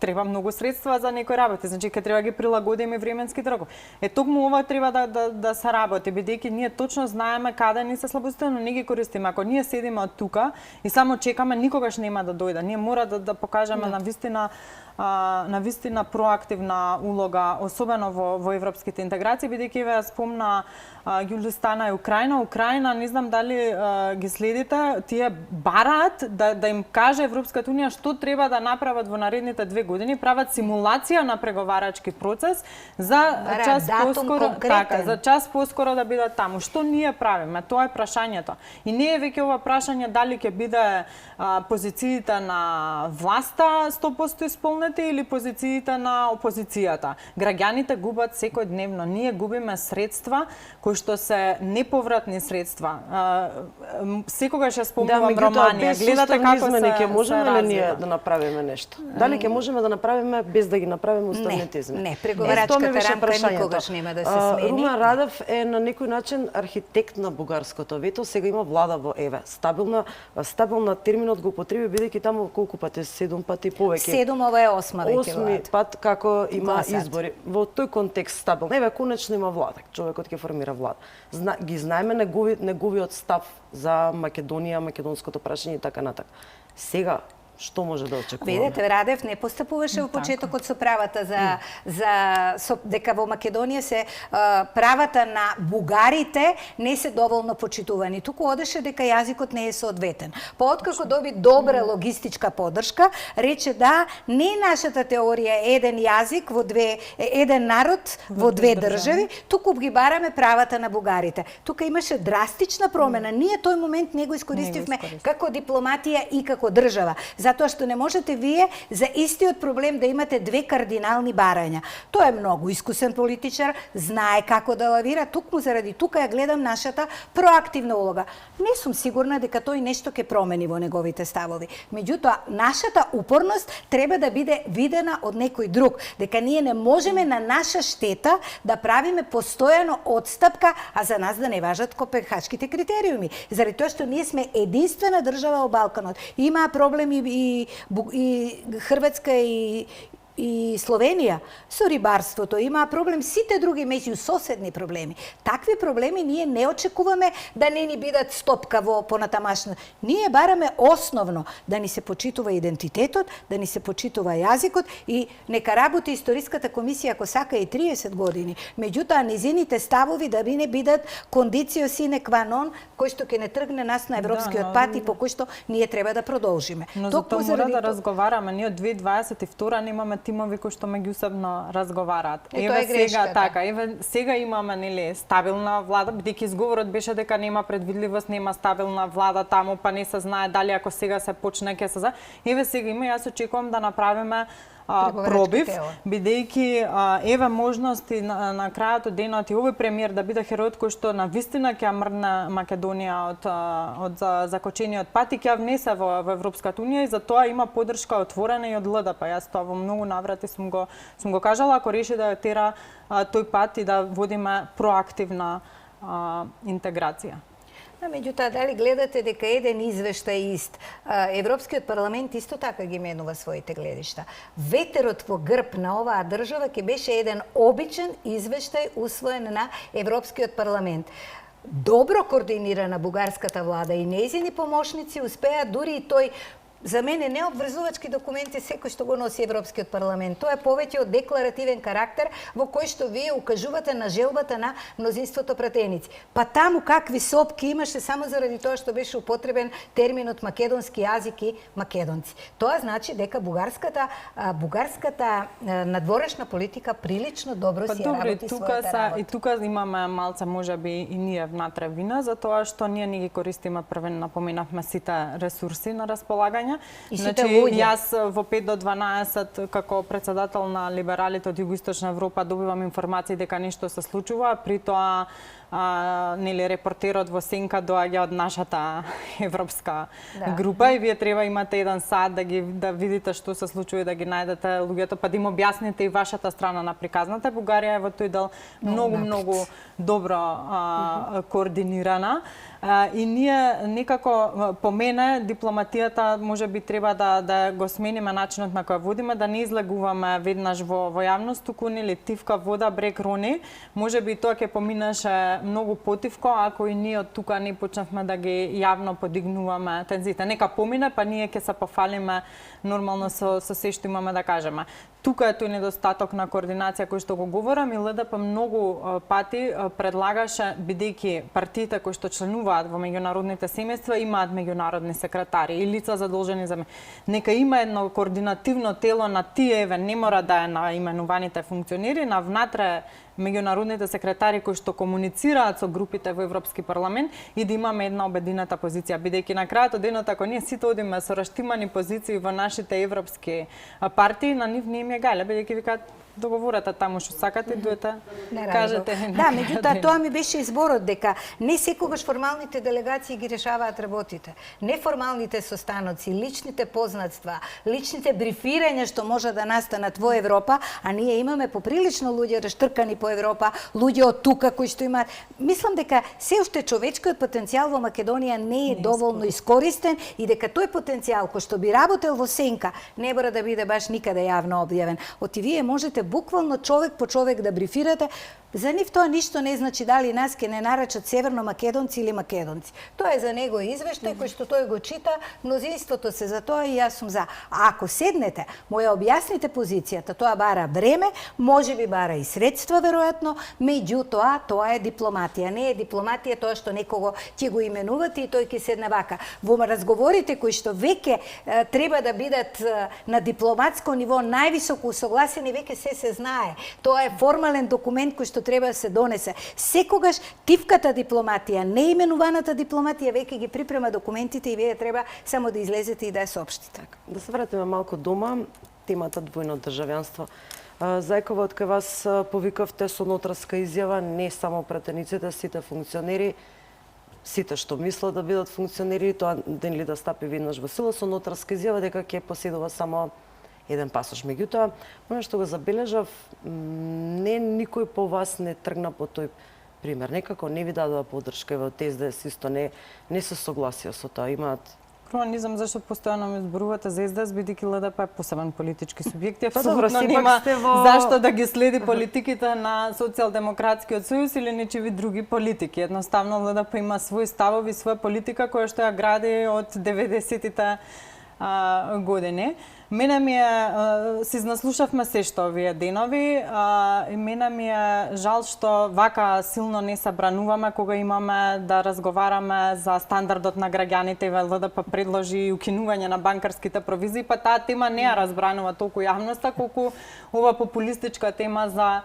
треба многу средства за некои работи, значи ќе треба ги прилагодиме временските рокови. Токму ова треба да се работи, бидејќи ние точно знаеме каде ни се слабостите, но не ги користиме. Ако ние седиме од тука и само чекаме, никогаш нема да дојде. Ние мора да покажеме на вистина проактивна улога, особено во европските интеграции, бидејќи ве спомна Јулистана и Украина. Украина, не знам дали ги следите, тие бараат да им каже Европската унија што треба да направат во наредните 2 години, прават симулација на преговарачки процес за час поскоро, за час поскоро да бидат таму. Што ние правиме? Тоа е прашањето. И не е веќе ова прашање дали ќе биде позициите на власта 100% исполнети или позициите на опозицијата. Граѓаните губат секојдневно. Ние губиме средства кои што се неповратни средства. Секогаш ја спомнувам Романија.
Гледате како ќе можеме ли ние да направиме нешто? Дали ќе можеме да направиме без да ги направиме уставните измени?
Не, преговарачката рамка никогаш нема да се смени.
Румен Радев е на некој начин архитект на бугарското вето, сега има влада во ЕВЕ. Стабилна терминот го употреби бидејќи таму колку пати 7 пати повеќе.
7, ова е 8 веќе влада.
8 пат како има избори. Во тој контекст стабилно. Еве конечно има влада. Човекот ќе формира влада. Ги знаеме неговиот став за Македонија, македонското прашање и така натака. Сега што може да очекуваме?
Видете, Радев не постапуваше во почетокот со правата дека во Македонија се правата на бугарите не се доволно почитувани. Туку одеше дека јазикот не е соодветен. Откако доби добра логистичка поддршка, рече да не е нашата теорија еден јазик во еден народ во две држави, туку ги бараме правата на бугарите. Тука имаше драстична промена. Ние тој момент не го искористивме како дипломатија и како држава. Затоа што не можете вие за истиот проблем да имате две кардинални барања. Тој е многу искусен политичар, знае како да лавира, тукму заради тука ја гледам нашата проактивна улога. Не сум сигурна дека тој нешто ќе промени во неговите ставови. Меѓутоа, нашата упорност треба да биде видена од некој друг, дека ние не можеме на наша штета да правиме постојано одстапка, а за нас да не важат копенхашките критериуми. Заради тоа што ние сме единствена држава во Балканот. Има проблеми и Хрватска и Словенија со рибарството, има проблем сите други меѓу соседни проблеми. Такви проблеми ние не очекуваме да не ни бидат стопка во понатамашно. Ние бараме основно да ни се почитува идентитетот, да ни се почитува јазикот и нека работи историската комисија ако сака и 30 години. Меѓутоа низините ставови да не бидат кондицио sine qua non кој што ќе не тргне нас на европскиот пат и по кој што ние треба да продолжиме.
Но за тоа мора да разговараме. Ние од 2022 немаме тимови кои што меѓусебно разговараат.
Еве сега
така, сега имаме нели стабилна влада, бидејќи изговорот беше дека нема предвидливост, нема стабилна влада таму, па не се знае дали ако сега се почне ќе се. Еве сега има, јас очекувам да направиме пробив, бидејќи еве можности на крајот од денот и овој премиер да биде херојот кој што на вистина ќе мрдне Македонија од закочениот пат и ќе внесе во Европската унија и за тоа има поддршка отворена и од ЛДП. Јас тоа во многу наврати сум го кажала, ако реши да тера тој пат и да водиме проактивна интеграција.
Меѓутоа, дали гледате дека еден извештај ист? Европскиот парламент исто така ги менува своите гледишта. Ветерот во грб на оваа држава ќе беше еден обичен извештај усвоен на Европскиот парламент. Добро координирана бугарската влада и нејзини помошници успеа дури и тој за мене необврзувачки документи секој што го носи Европскиот парламент. Тоа е повеќе од декларативен карактер во кој што вие укажувате на желбата на мнозинството пратеници. Па таму какви сопки имаше само заради тоа што беше употребен терминот македонски јазик и македонци. Тоа значи дека бугарската надворешна политика прилично добро си работи својата работа.
И тука имаме малце можеби и ние внатре вина за тоа што ние не ги користиме, првен напоменавме сите ресурси на располагање. прашање.
Значи,
јас во 5 до 12 како председател на либералите од Југоисточна Европа добивам информации дека нешто се случува, при тоа нели репортерот во Сенка доаѓа од нашата европска група и вие треба имате еден сат да видите што се случува и да ги најдете луѓето, па да им објасните и вашата страна на приказната. Бугарија е во тој дел многу добро координирана. И ние некако, по мене, дипломатијата можеби треба да го смениме начинот на кој водиме, да не излегуваме веднаш во јавност, туку нели тивка вода брег рони. Можеби тоа ќе поминеше многу потивко ако и ние од тука не почнавме да ги јавно подигнуваме тензиите. Нека помине, па ние ќе се пофалиме нормално со се што имаме да кажеме. Тука е тој недостаток на координација кој што го говорам и ЛДП многу пати предлагаше, бидејќи партиите кои што членуваат во меѓународните семејства имаат меѓународни секретари и лица задолжени за нека има едно координативно тело на тие, не мора да е на именуваните функционери, на внатре меѓународните секретари кои што комуницираат со групите во Европски парламент и да имаме една обединета позиција, бидејќи на крајот од денот ако ние сите одиме со раштимани позиции во нашите европски партии, на нив не им е гајле, бидејќи викаат договората таму што сакате, дојте, кажете.
Да, меѓутоа тоа ми беше изборот дека не секогаш формалните делегации ги решаваат работите. Неформалните состаноци, личните познатства, личните брифирања што може да настанат во Европа, а ние имаме поприлично луѓе раштркани по Европа, луѓе од тука кои што имаат. Мислам дека се уште човечкиот потенцијал во Македонија не е доволно искористен и дека тој потенцијал кој што би работел во сенка не мора да биде баш никаде јавно објавен. Оти вие можете буквално човек по човек да брифирате. За нив тоа ништо не значи дали нас ке не нарачат северно македонци или македонци. Тоа е за него извештај кој што тој го чита, мнозинството се за тоа и јас сум за. А ако седнете, му ја објасните позицијата, тоа бара време, можеби бара и средства веројатно, меѓутоа тоа е дипломатија. Не е дипломатија тоа што некого ќе го именувате и тој ќе седне вака. Во разговорите кои што веќе треба да бидат на дипломатско ниво највисоко усогласени, веќе се знае. Тоа е формален документ кој што треба да се донесе. Секогаш тивката дипломатија, неименуваната дипломатија веќе ги припрема документите и вие треба само да излезете и да ја соопштите.
Да се вратиме малку дома, темата двојно државјанство. Зајкова, од кај вас повикавте со нотарска изјава, не само пратениците, сите функционери, сите што мислат да бидат функционери, тоа ден ли да стапи веднаш во сила со нотарска изјава дека ќе поседува само еден пасош. Меѓутоа, оно што го забележав, не никој по вас не тргна по тој пример. Некако не ви дадоа поддршка и во СДС исто не се согласија со тоа. Имаат
Не знам зашто постојано ме зборувате за СДС, бидејќи ЛДП е посебен политички субјект.
Апсолутно
нема зашто да ги следи политиките на Социјалдемократскиот сојуз или нечиви други политики. Едноставно ЛДП има свои ставови, своја политика која што ја гради од 90-тите години. Мене ми е, се изнаслушавме се што овие денови, и мене ми е жал што вака силно не се брануваме кога имаме да разговараме за стандардот на граѓаните и ЛДП предложи укинување на банкарските провизии, па таа тема не ја разбранува толку јавноста колку ова популистичка тема за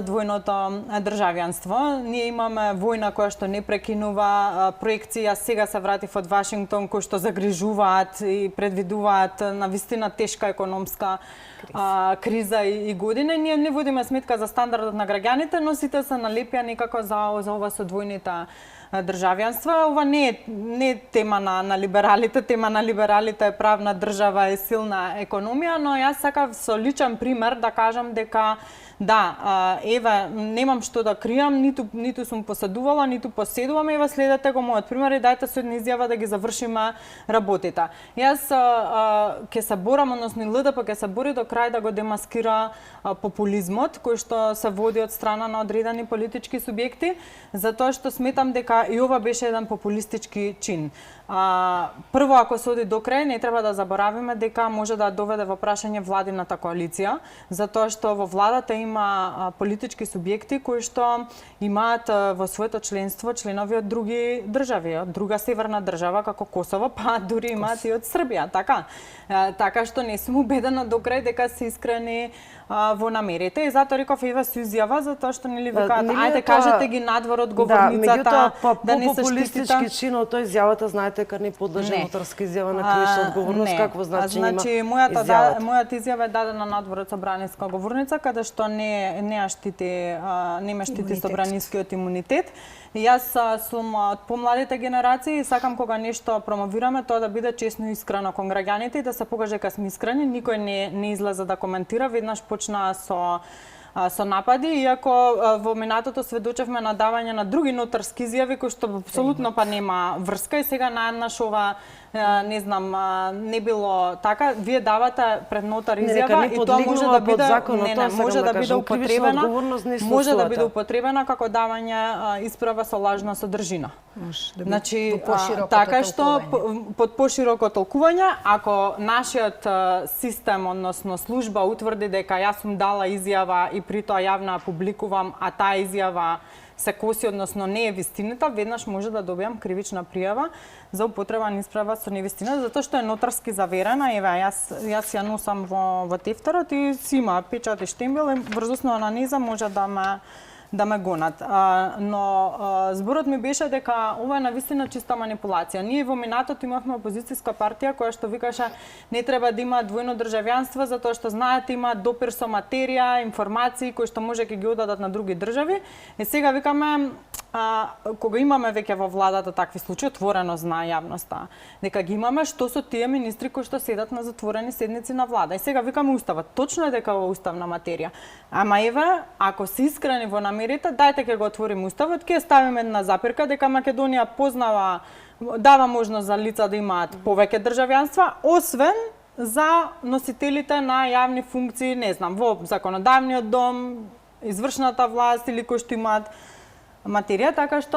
двојното државјанство. Ние имаме војна која што не прекинува, проекции, а сега се вратив од Вашингтон, кои што загрижуваат и предвидуваат навистина тешка економска криза и година. Ние не водиме сметка за стандардот на граѓаните, но сите се налепија некако за ова со двојните државјанства. Ова не е тема на либералите, тема на либералите е правна држава и силна економија, но јас сакав со личен пример да кажам дека да, еве, немам што да кријам, ниту сум поседувала, ниту поседувам, еве следете го мојот пример и дајте со една изјава да ги завршиме работите. Јас ќе се борам, односно ЛДП ќе се бори до крај да го демаскира популизмот кој што се води од страна на одредени политички субјекти, затоа што сметам дека и ова беше еден популистички чин. Прво, ако се оди до крај, не треба да заборавиме дека може да доведе во прашање владината коалиција, затоа што во владата има има политички субјекти кои што имаат во своето членство членови од други држави, од друга северна држава како Косово, па дури имаат и од Србија, така. Така што не сум убедена до крај дека се искрени во намерите. И затоа реков Ева се изјава затоа што нели викаат ајде кажете ги надвор од говорницата да не се
популистички чин од тој изјавата знаете дека не подлежи ноторска изјава на кривична одговорност, какво значење има?
Значи мојата изјава е дадена надвор од собраниска говорница каде што не штити собранискиот имунитет. И јас сум од помладите генерации и сакам кога нешто промовираме тоа да биде честно и искрено кон граѓаните и да се покаже дека сме искрени. Никој не излезе да коментира, веднаш почна со напади, иако во минатото сведочевме на давање на други нотарски изјави кои што апсолутно па нема врска и сега наеднаш ова не знам, не било така, вие давате пред нотар изјава и тоа може да биде може да биде употребена, може да биде употребена како давање исправа со лажна содржина. Значи, така што под пошироко толкување, ако нашиот систем, односно служба утврди дека јас сум дала изјава и при тоа јавно ја публикувам, а таа изјава се коси, односно не е вистината, веднаш може да добијам кривична пријава за употреба на исправа со невистина, затоа што е нотарски заверена. Еве, јас ја носам во тефтерот и си има печат и штембел и врз основа на низа може да ме гонат. Но зборот ми беше дека ова е навистина чиста манипулација. Ние во минатото имавме опозицијска партија која што викаше не треба да има двојно државјанство затоа што знаете има допир со материја, информации кои што може ќе ги одадат на други држави. И сега викаме кога имаме веќе во владата такви случаи, отворено знае јавноста дека ги имаме, што со тие министри кои што седат на затворени седници на влада. И сега викаме уставот. Точно е дека ова уставна материја. Ама еве, ако се искрени во намерите, дајте ќе го отвориме уставот, ќе ставиме една запирка дека Македонија дава можност за лица да имаат повеќе државјанства, освен за носителите на јавни функции, не знам, во законодавниот дом, извршната власт или кои што имаат материја, така што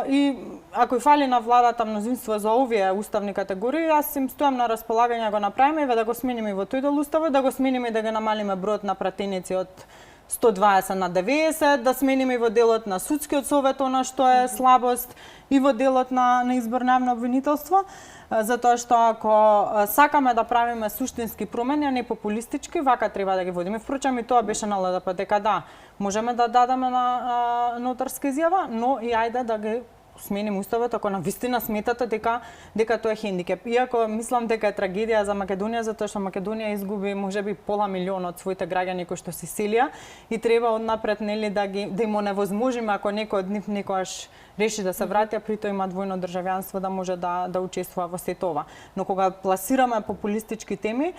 и ако и фали на владата мнозинство за овие уставни категории, јас им стојам на располагање да го направиме, да го смениме и во тој дел уставот, да го смениме и да го намалиме бројот на пратеници од 120 на 90, да смениме и во делот на судскиот совет, она што е слабост, и во делот на избор на јавно обвинителство, затоа што ако сакаме да правиме суштински промени, а не популистички, вака треба да ги водиме. Впрочем, и тоа беше на ЛДП, дека да, можеме да дадеме на нотарска изјава, но и ајде да ги смениме уставот ако навистина сметате дека тоа е хендикеп. Иако мислам дека е трагедија за Македонија затоа што Македонија изгуби можеби пола милион од своите граѓани кои што се селија и треба однапред нели да им оневозможиме ако некој од нив некојаш реши да се врати, а при тоа има двојно државјанство да може да учествува во сето ова. Но кога пласираме популистички теми,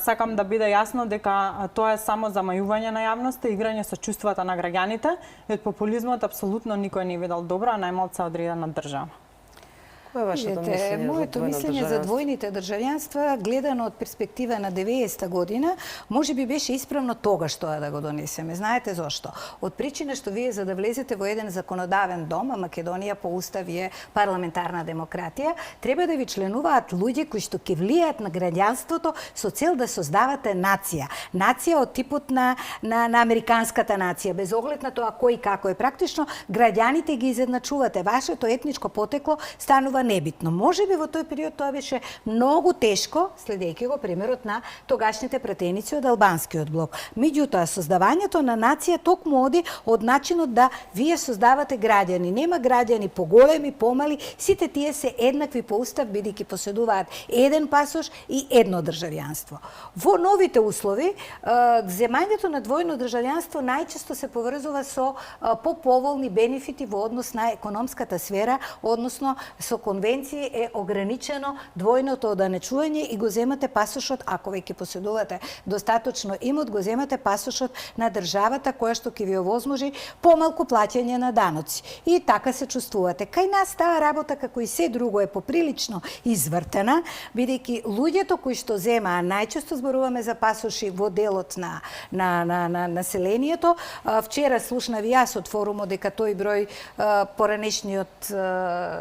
сакам да биде јасно дека тоа е само замајување на јавноста, играње со чувствата на граѓаните и од популизмот апсолутно никој не видел добро, а најмалку одредена држава.
Моето мислење за двојните државјанства, гледано од перспектива на 90-та година, може би беше исправно тогаш тоа да го донесеме. Знаете зошто? Од причина што вие за да влезете во еден законодавен дом, а Македонија по устав е парламентарна демократија, треба да ви членуваат луѓе кои што ќе влијаат на граѓанството со цел да создавате нација. Нација од типот на американската нација, без оглед на тоа кој и како е. Практично граѓаните ги изедначувате. Вашето етничко потекло станува небитно. Може би во тој период тоа беше многу тешко, следејќи го примерот на тогашните пратеници од албанскиот блок. Меѓутоа, создавањето на нација токму оди од начинот да вие создавате граѓани. Нема граѓани поголеми, помали, сите тие се еднакви по устав, бидејќи поседуваат еден пасош и едно државјанство. Во новите услови, земањето на двојно државјанство најчесто се поврзува со поповолни бенефити во однос на економската сфера, односно со конвенции е ограничено двојното оданечување и го земате пасошот, ако веќе поседувате достаточно имот, го земате пасошот на државата која што ќе ви овозможи помалку плаќање на даноци. И така се чувствувате. Кај нас таа работа, како и се друго, е поприлично извртена, бидејќи луѓето кои што зема, најчесто зборуваме за пасоши во делот на населението. Вчера слушнав јас од форумот дека тој број поранешниот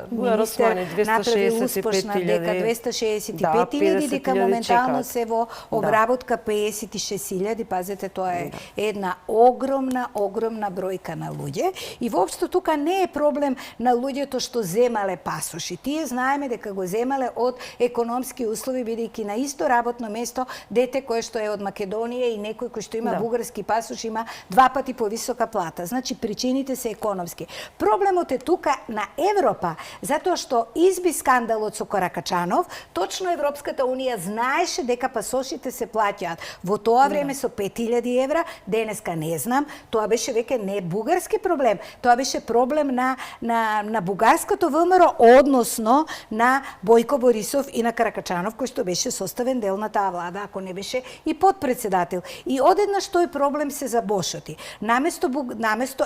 министер направи успешна дека 265.000, дека моментално се во обработка 56.000, пазете, тоа е една огромна бројка на луѓе. И воопшто тука не е проблем на луѓето што земале пасоши. Тие знаеме дека го земале од економски услови, бидејќи на исто работно место дете кое што е од Македонија и некој кој што има бугарски пасош има 2 пати повисока плата. Значи причините се економски. Проблемот е тука на Европа, затоа што изби скандалот со Каракачанов, точно Европската унија знаеше дека пасошите се плаќаат во тоа време со 5.000 евра, денеска не знам, тоа беше веќе не бугарски проблем, тоа беше проблем на бугарското ВМРО, односно на Бојко Борисов и на Каракачанов, кој што беше составен дел на таа влада, ако не беше и подпредседател. И одеднаш тој проблем се забошоти. Наместо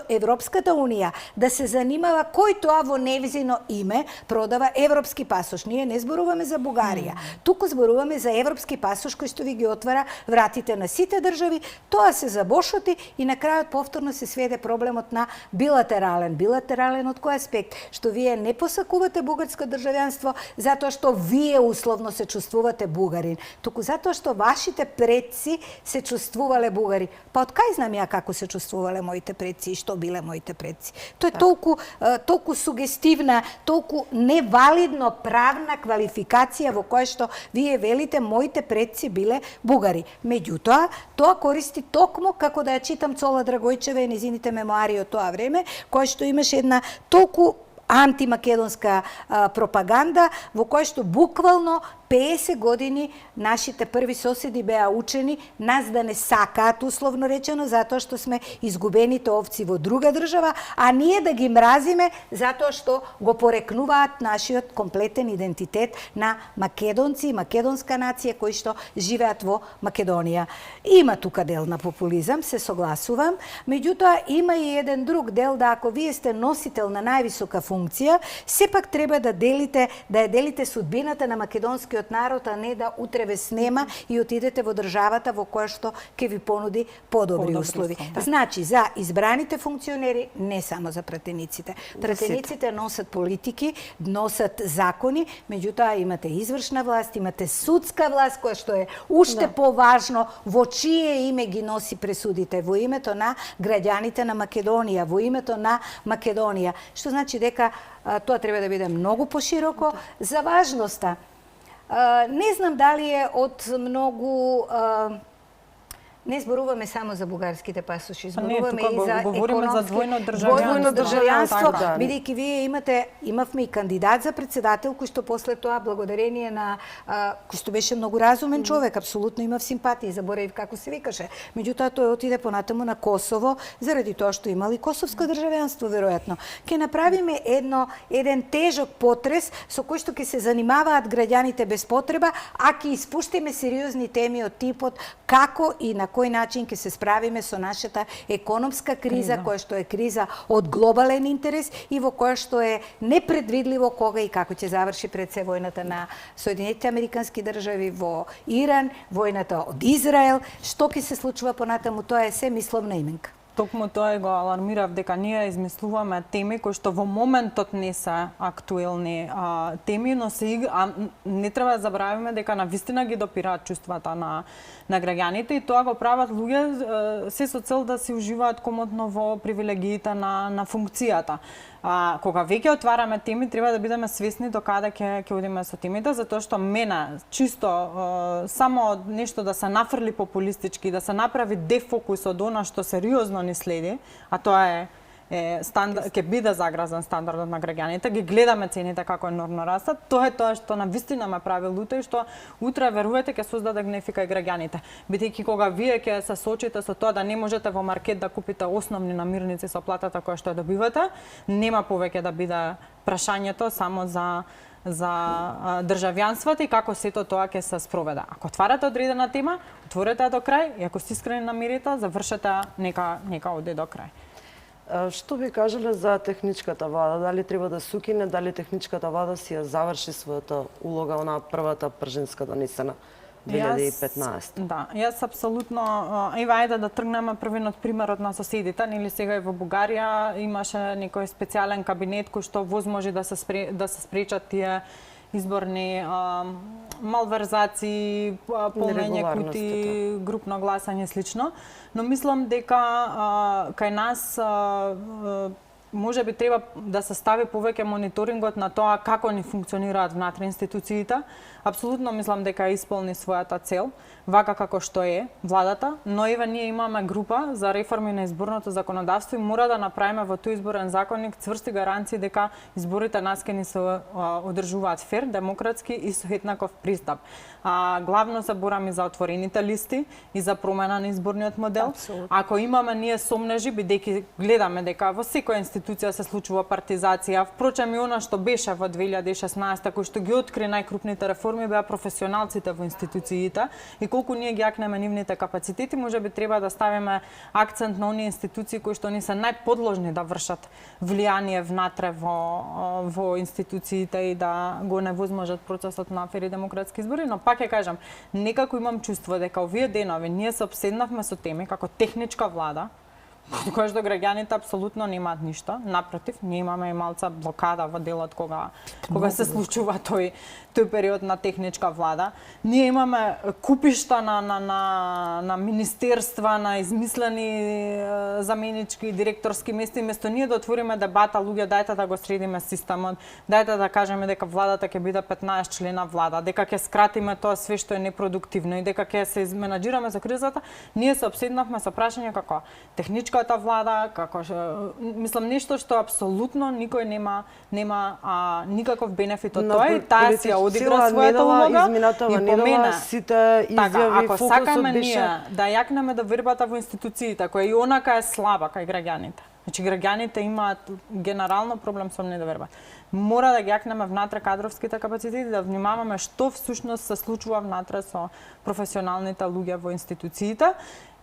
Европската унија да се занимава кој тоа во невзино име продава европски пасош. Ние не зборуваме за Бугарија. Туку зборуваме за европски пасош кој што ви ги отвара вратите на сите држави. Тоа се забошоти и на крајот повторно се сведе проблемот на билатерален. Билатерален од кој аспект? Што вие не посакувате бугарско државјанство затоа што вие условно се чувствувате бугарин, туку затоа што вашите предци се чувствувале бугари. Па од кај знам ја како се чувствувале моите предци и што биле моите предци? Тоа е толку сугестивна, толку невалидно правна квалификација во која што вие велите моите предци биле бугари. Меѓутоа, тоа користи токму како да ја читам Цола Драгојчева и незините мемуари од тоа време, која што имаше една толку антимакедонска пропаганда во која што буквално 50 години нашите први соседи беа учени нас да не сакаат, условно речено, затоа што сме изгубените овци во друга држава, а ние да ги мразиме затоа што го порекнуваат нашиот комплетен идентитет на македонци и македонска нација кои што живеат во Македонија. Има тука дел на популизам, се согласувам, меѓутоа има и еден друг дел да ако вие сте носител на највисока функција, сепак треба да ја делите судбината на македонскиот народ, а не да утре ве снема и отидете во државата во која што ќе ви понуди подобри услови. Значи, за избраните функционери, не само за пратениците. Пратениците носат политики, носат закони, меѓутоа имате извршна власт, имате судска власт, која што е уште поважно во чие име ги носи пресудите, во името на граѓаните на Македонија, во името на Македонија. Што значи дека тоа треба да биде многу пошироко. За важноста, не знам дали е од многу... Не зборуваме само за бугарските пасоши, зборуваме и за
двојно
државјанство, бидејќи вие имавме и кандидат за председател кој што после тоа благодарение на кој што беше многу разумен човек, апсолутно имав симпатии, заборев како се викаше. Меѓутоа тој отиде понатаму на Косово заради тоа што имали косовско државјанство веројатно. Ќе направиме еден тежок потрес со кој што ќе се занимаваат граѓаните без потреба, а ќе испуштиме сериозни теми од типот како и на кој начин ќе се справиме со нашата економска криза, која што е криза од глобален интерес и во која што е непредвидливо кога и како ќе заврши пред се војната на Соединетите Американски држави во Иран, војната од Израел, што ќе се случува понатаму, тоа е се мисловна именка.
Токму тоа го алармирав дека ние измислуваме теми кои што во моментот не се актуелни теми, но не треба да забравиме дека навистина ги допираат чувствата на граѓаните и тоа го прават луѓе се со цел да се уживаат комотно во привилегиите на функцијата. Кога веќе отвараме теми, треба да бидеме свесни до каде ќе одиме со темите, затоа што мене чисто само нешто да се нафрли популистички, да се направи дефокус од она што сериозно ни следи, а тоа ќе биде загрозен стандардот на граѓаните, ги гледаме цените како енормно растат, тоа е тоа што навистина ме прави лута и што утре верувате ќе создаде гнев и кај граѓаните. Бидејќи кога вие ќе се соочите со тоа да не можете во маркет да купите основни намирници со платата која што ја добивате, нема повеќе да биде прашањето само за државјанството и како сето тоа ќе се спроведе. Ако отварате одредена тема, отворете до крај и ако сте искрени намерите, завршете нека оди до крај.
Што би кажале за техничката влада? Дали треба да се укине, дали техничката влада си ја заврши својата улога, онаа првата пржинска донесена 2015.
Да, јас апсолутно, ајде да тргнеме првен од примерот на соседите, нели сега и во Бугарија имаше некој специјален кабинет кој што возможи да се спречат тие изборни малверзации, полнење кути, групно гласање и слично. Но мислам дека кај нас може би треба да се стави повеќе мониторингот на тоа како ни функционираат внатре институциите. Апсолутно мислам дека исполни својата цел, вака како што е владата, но еве ние имаме група за реформи на изборното законодавство и мора да направиме во тој изборен законник цврсти гаранции дека изборите нас ќе ни се одржуваат фер, демократски и со еднаков пристап. Главно се бораме за отворените листи и за промена на изборниот модел.
Абсолютно.
Ако имаме ние сомнежи, бидејќи гледаме дека во секоја институција се случува партизација, впрочем и она што беше во 2016 кој што ги откри најкрупните реформи беа професионалците во институциите и колку ние ги акнеме нивните капацитети, може би треба да ставиме акцент на оние институции кои што ни се најподложни да вршат влијание внатре во институциите и да го невозможат процесот на фери демократски избори, но пак ќе кажам, некако имам чувство дека овие денови ние се обседнавме со теми како техничка влада, кој што граѓаните апсолутно немаат ништо. Напротив, ние имаме и малца блокада во делот кога се случува тој период на техничка влада. Ние имаме купишта на министерства, на измислени заменички директорски места, место ние да отвориме дебата, луѓе, дајте да го средиме системот, дајте да кажеме дека владата ќе биде 15 члена влада, дека ќе скратиме тоа све што е непродуктивно и дека ќе се изменаџираме за кризата. Ние се обседнавме со прашање како техничката влада, како мислам нешто што апсолутно никој нема никаков бенефит од тоа и таа си одигра својата улога и помена
сите изјави,
ако сакаме ние да јакнеме до вербата во институциите, која и онака е слаба кај граѓаните. Значи граѓаните имаат генерално проблем со недоверба. Мора да ги јакнеме внатре кадровските капацитети, да внимаваме што всушност се случува внатре со професионалните луѓе во институциите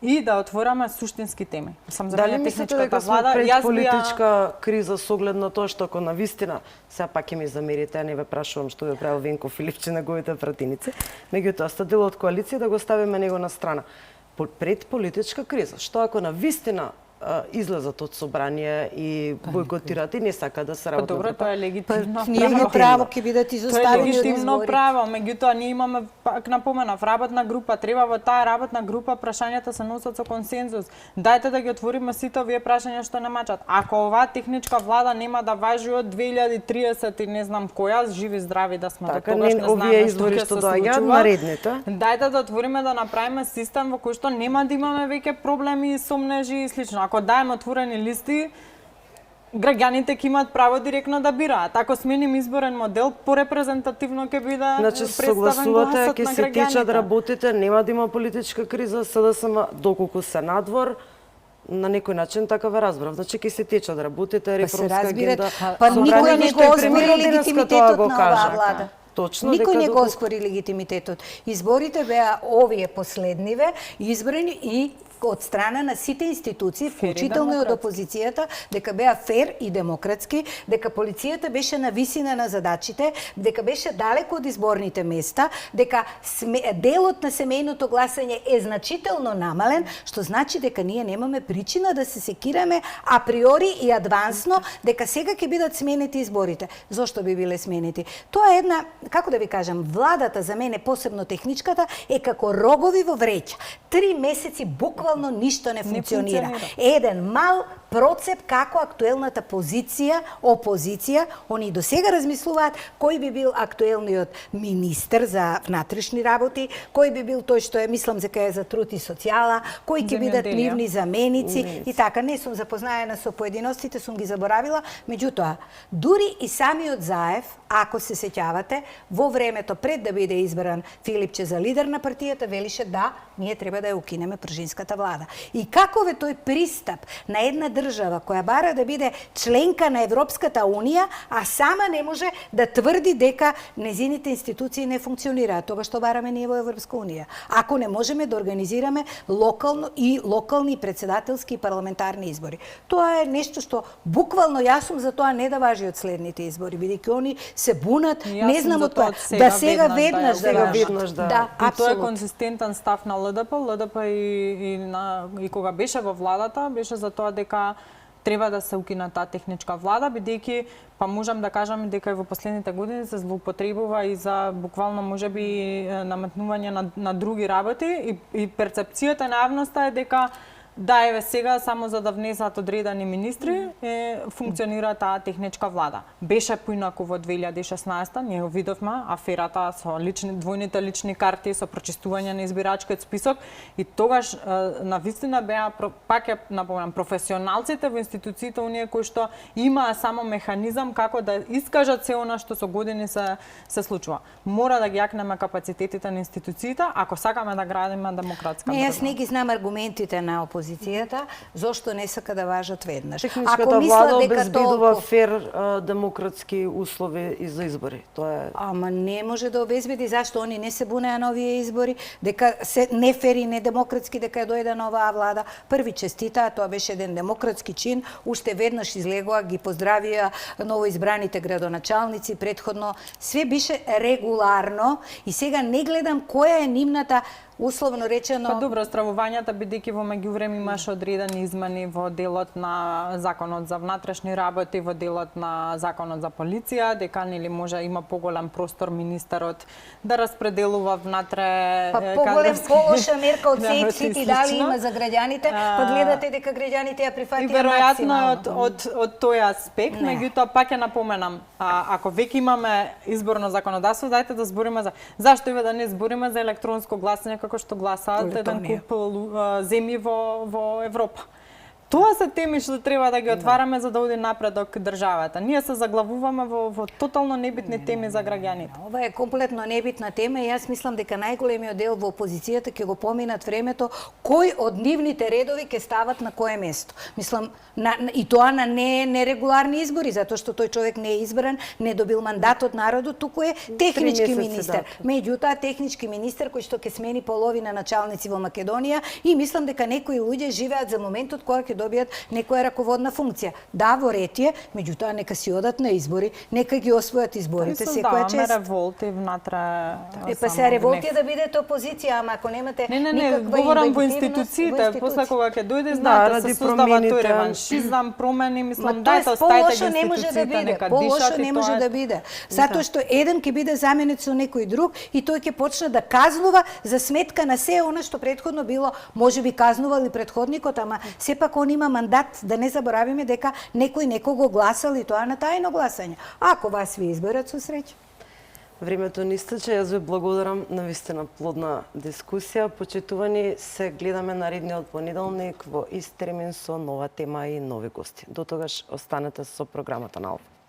и да отвораме суштински теми.
Дали мислите дека сме пред политичка криза со оглед на тоа што ако навистина, сега пак ќе ми замерите, не ве прашувам што ве правил Венко Филипче неговите пратеници, меѓутоа сте дел од коалиција да го ставиме него на страна. Пред политичка криза, што ако навистина излезат од собрание и бойкотираат и не сака да се работи.
Добро, тоа е легитимно
право ќе бидат изоставени од избори.
Тоа е легитимно право, меѓутоа ние имаме, пак напоменав, работна група, треба во таа работна група прашањата се носат со консензус. Дајте да ги отвориме сите овие прашања што не мачат. Ако оваа техничка влада нема да важи од 2030 и не знам која, живи здрави да сме,
така, тогаш не знаеме што ќе се случува. Наредните.
Дајте да отвориме да направиме систем во кој што нема да имаме веќе проблеми, сомнежи и слично. Ако дајме отворени листи, граѓаните ќе имаат право директно да бираат. Ако сменим изборен модел, порепрезентативно ќе биде представен гласот на
граѓаните. Ќе се течат работите, нема да има политичка криза, СДСМ доколку се надвор, на некој начин така ве разбрав. Значи ќе се течат работите, реформска агенда.
Па никој не го оспори легитимитетот на оваа влада.
Точно,
никој не го оспори легитимитетот. Изборите беа овие последниве избрани и од страна на сите институции, вклучително и од опозицијата, дека беа фер и демократски, дека полицијата беше на висина на задачите, дека беше далеко од изборните места, дека делот на семејното гласање е значително намален, што значи дека ние немаме причина да се секираме априори и адвансно дека сега ќе бидат сменети изборите. Зошто би биле сменети? Тоа е една, како да ви кажам, владата за мене, посебно техничката, е како рогови во вреќа. 3 месеци буквално ништо не функционира. Еден мал процеп како актуелната опозиција, они до сега размислуваат кој би бил актуелниот министер за внатрешни работи, кој би бил тој што е, мислам дека е за труд и социјала, кои ќе бидат нивни заменици и така. Не сум запознаена со поединостите, сум ги заборавила, меѓутоа, дури и самиот Заев, ако се сеќавате, во времето пред да биде избран Филипче за лидер на партијата, велише да, ние треба да ја укинеме пржинската влада. И каков е тој пристап на една држава која бара да биде членка на Европската унија, а сама не може да тврди дека незините институции не функционираат, тоа што бараме ние во Европска унија. Ако не можеме да организираме локални председателски и парламентарни избори. Тоа е нешто што буквално јас сум за тоа не да важи од следните избори, бидејќи они се бунат, не знам од тоа, да сега веднаш да важи. Да,
и тоа е конзистентен став на ЛДП. ЛДП и кога беше во владата, беше за тоа дека треба да се укина таа техничка влада, бидејќи па можам да кажам дека и во последните години се злоупотребува и за буквално можеби наметнување на други работи и перцепцијата на јавноста е дека да, еве сега, само за да внесат одредени министри, функционира таа техничка влада. Беше поинаку во 2016, ние го видовме аферата со двојните лични карти, со прочистување на избирачкиот список и тогаш навистина беа, пак ја напомнам, професионалците во институциите оние кои што имаа само механизам како да искажат се она што со години се случува. Мора да ги јакнеме капацитетите на институциите, ако сакаме да градиме демократска држава.
Јас не ги знам аргументите на опозицијата, зошто не сака да важат веднаш.
Техничката влада обезбедува фер демократски услови и за избори. Тоа е.
Ама не може да обезбеди, зашто они не се бунеа на овие избори, дека се не фер и не демократски дека дојде нова влада. Први честитаа, тоа беше еден демократски чин, уште веднаш излегоа, ги поздравија новоизбраните градоначалници, претходно све беше регуларно и сега не гледам која е нивната условно речено.
Па добро, стравувањата бидејќи во меѓувреме имаше одредени измени во делот на законот за внатрешни работи, во делот на законот за полиција, дека нели може има поголем простор министерот да распределува внатре
по-лоша мерка од сексите дали има за граѓаните, па гледате дека граѓаните ја прифатија максимално.
И веројатно од тој аспект, меѓутоа пак ја напоменам, ако веќе имаме изборно законодавство, дајте да збориме за зашто да не збориме за електронско гласање како што гласаат еден куп земји во Европа. Тоа се теми што треба да ги отвараме за да оди напредок државата. Ние се заглавуваме во тотално небитни теми за граѓаните.
Ова е комплетно небитна тема и јас мислам дека најголемиот дел во опозицијата ќе го поминат времето кој од нивните редови ќе стават на кое место. Мислам и тоа на нерегуларни избори, затоа што тој човек не е избран, не добил мандат од народот, туку е технички министер. Меѓутоа технички министер кој што ќе смени половина началници во Македонија и мислам дека некои луѓе живеат за моментот кога ќе добијат некоја раководна функција. Да, во ред е, меѓутоа нека си одат на избори, нека ги освојат изборите секоја чест.
Да, револти внатре.
Па се револти да бидете опозиција, ама ако немате
Не, говорам во институциите, после кога ќе дојде знаете се создава тој реваншизам, промени, мислам дајте оставите ги институциите нека дишат.
Полошо не може да биде. Затоа што еден ќе биде заменет со некој друг и тој ќе почне да казнува за сметка на се она што претходно било, можеби казнувал и претходникот, ама сепак он има мандат, да не заборавиме дека некој некого гласал и тоа на тајно гласање. Ако вас ви изберат, со среќа.
Времето ни истече, јас ви благодарам на вистина плодна дискусија. Почитувани, се гледаме наредниот понеделник во ист термин со нова тема и нови гости. До тогаш останете со програмата на Алфа.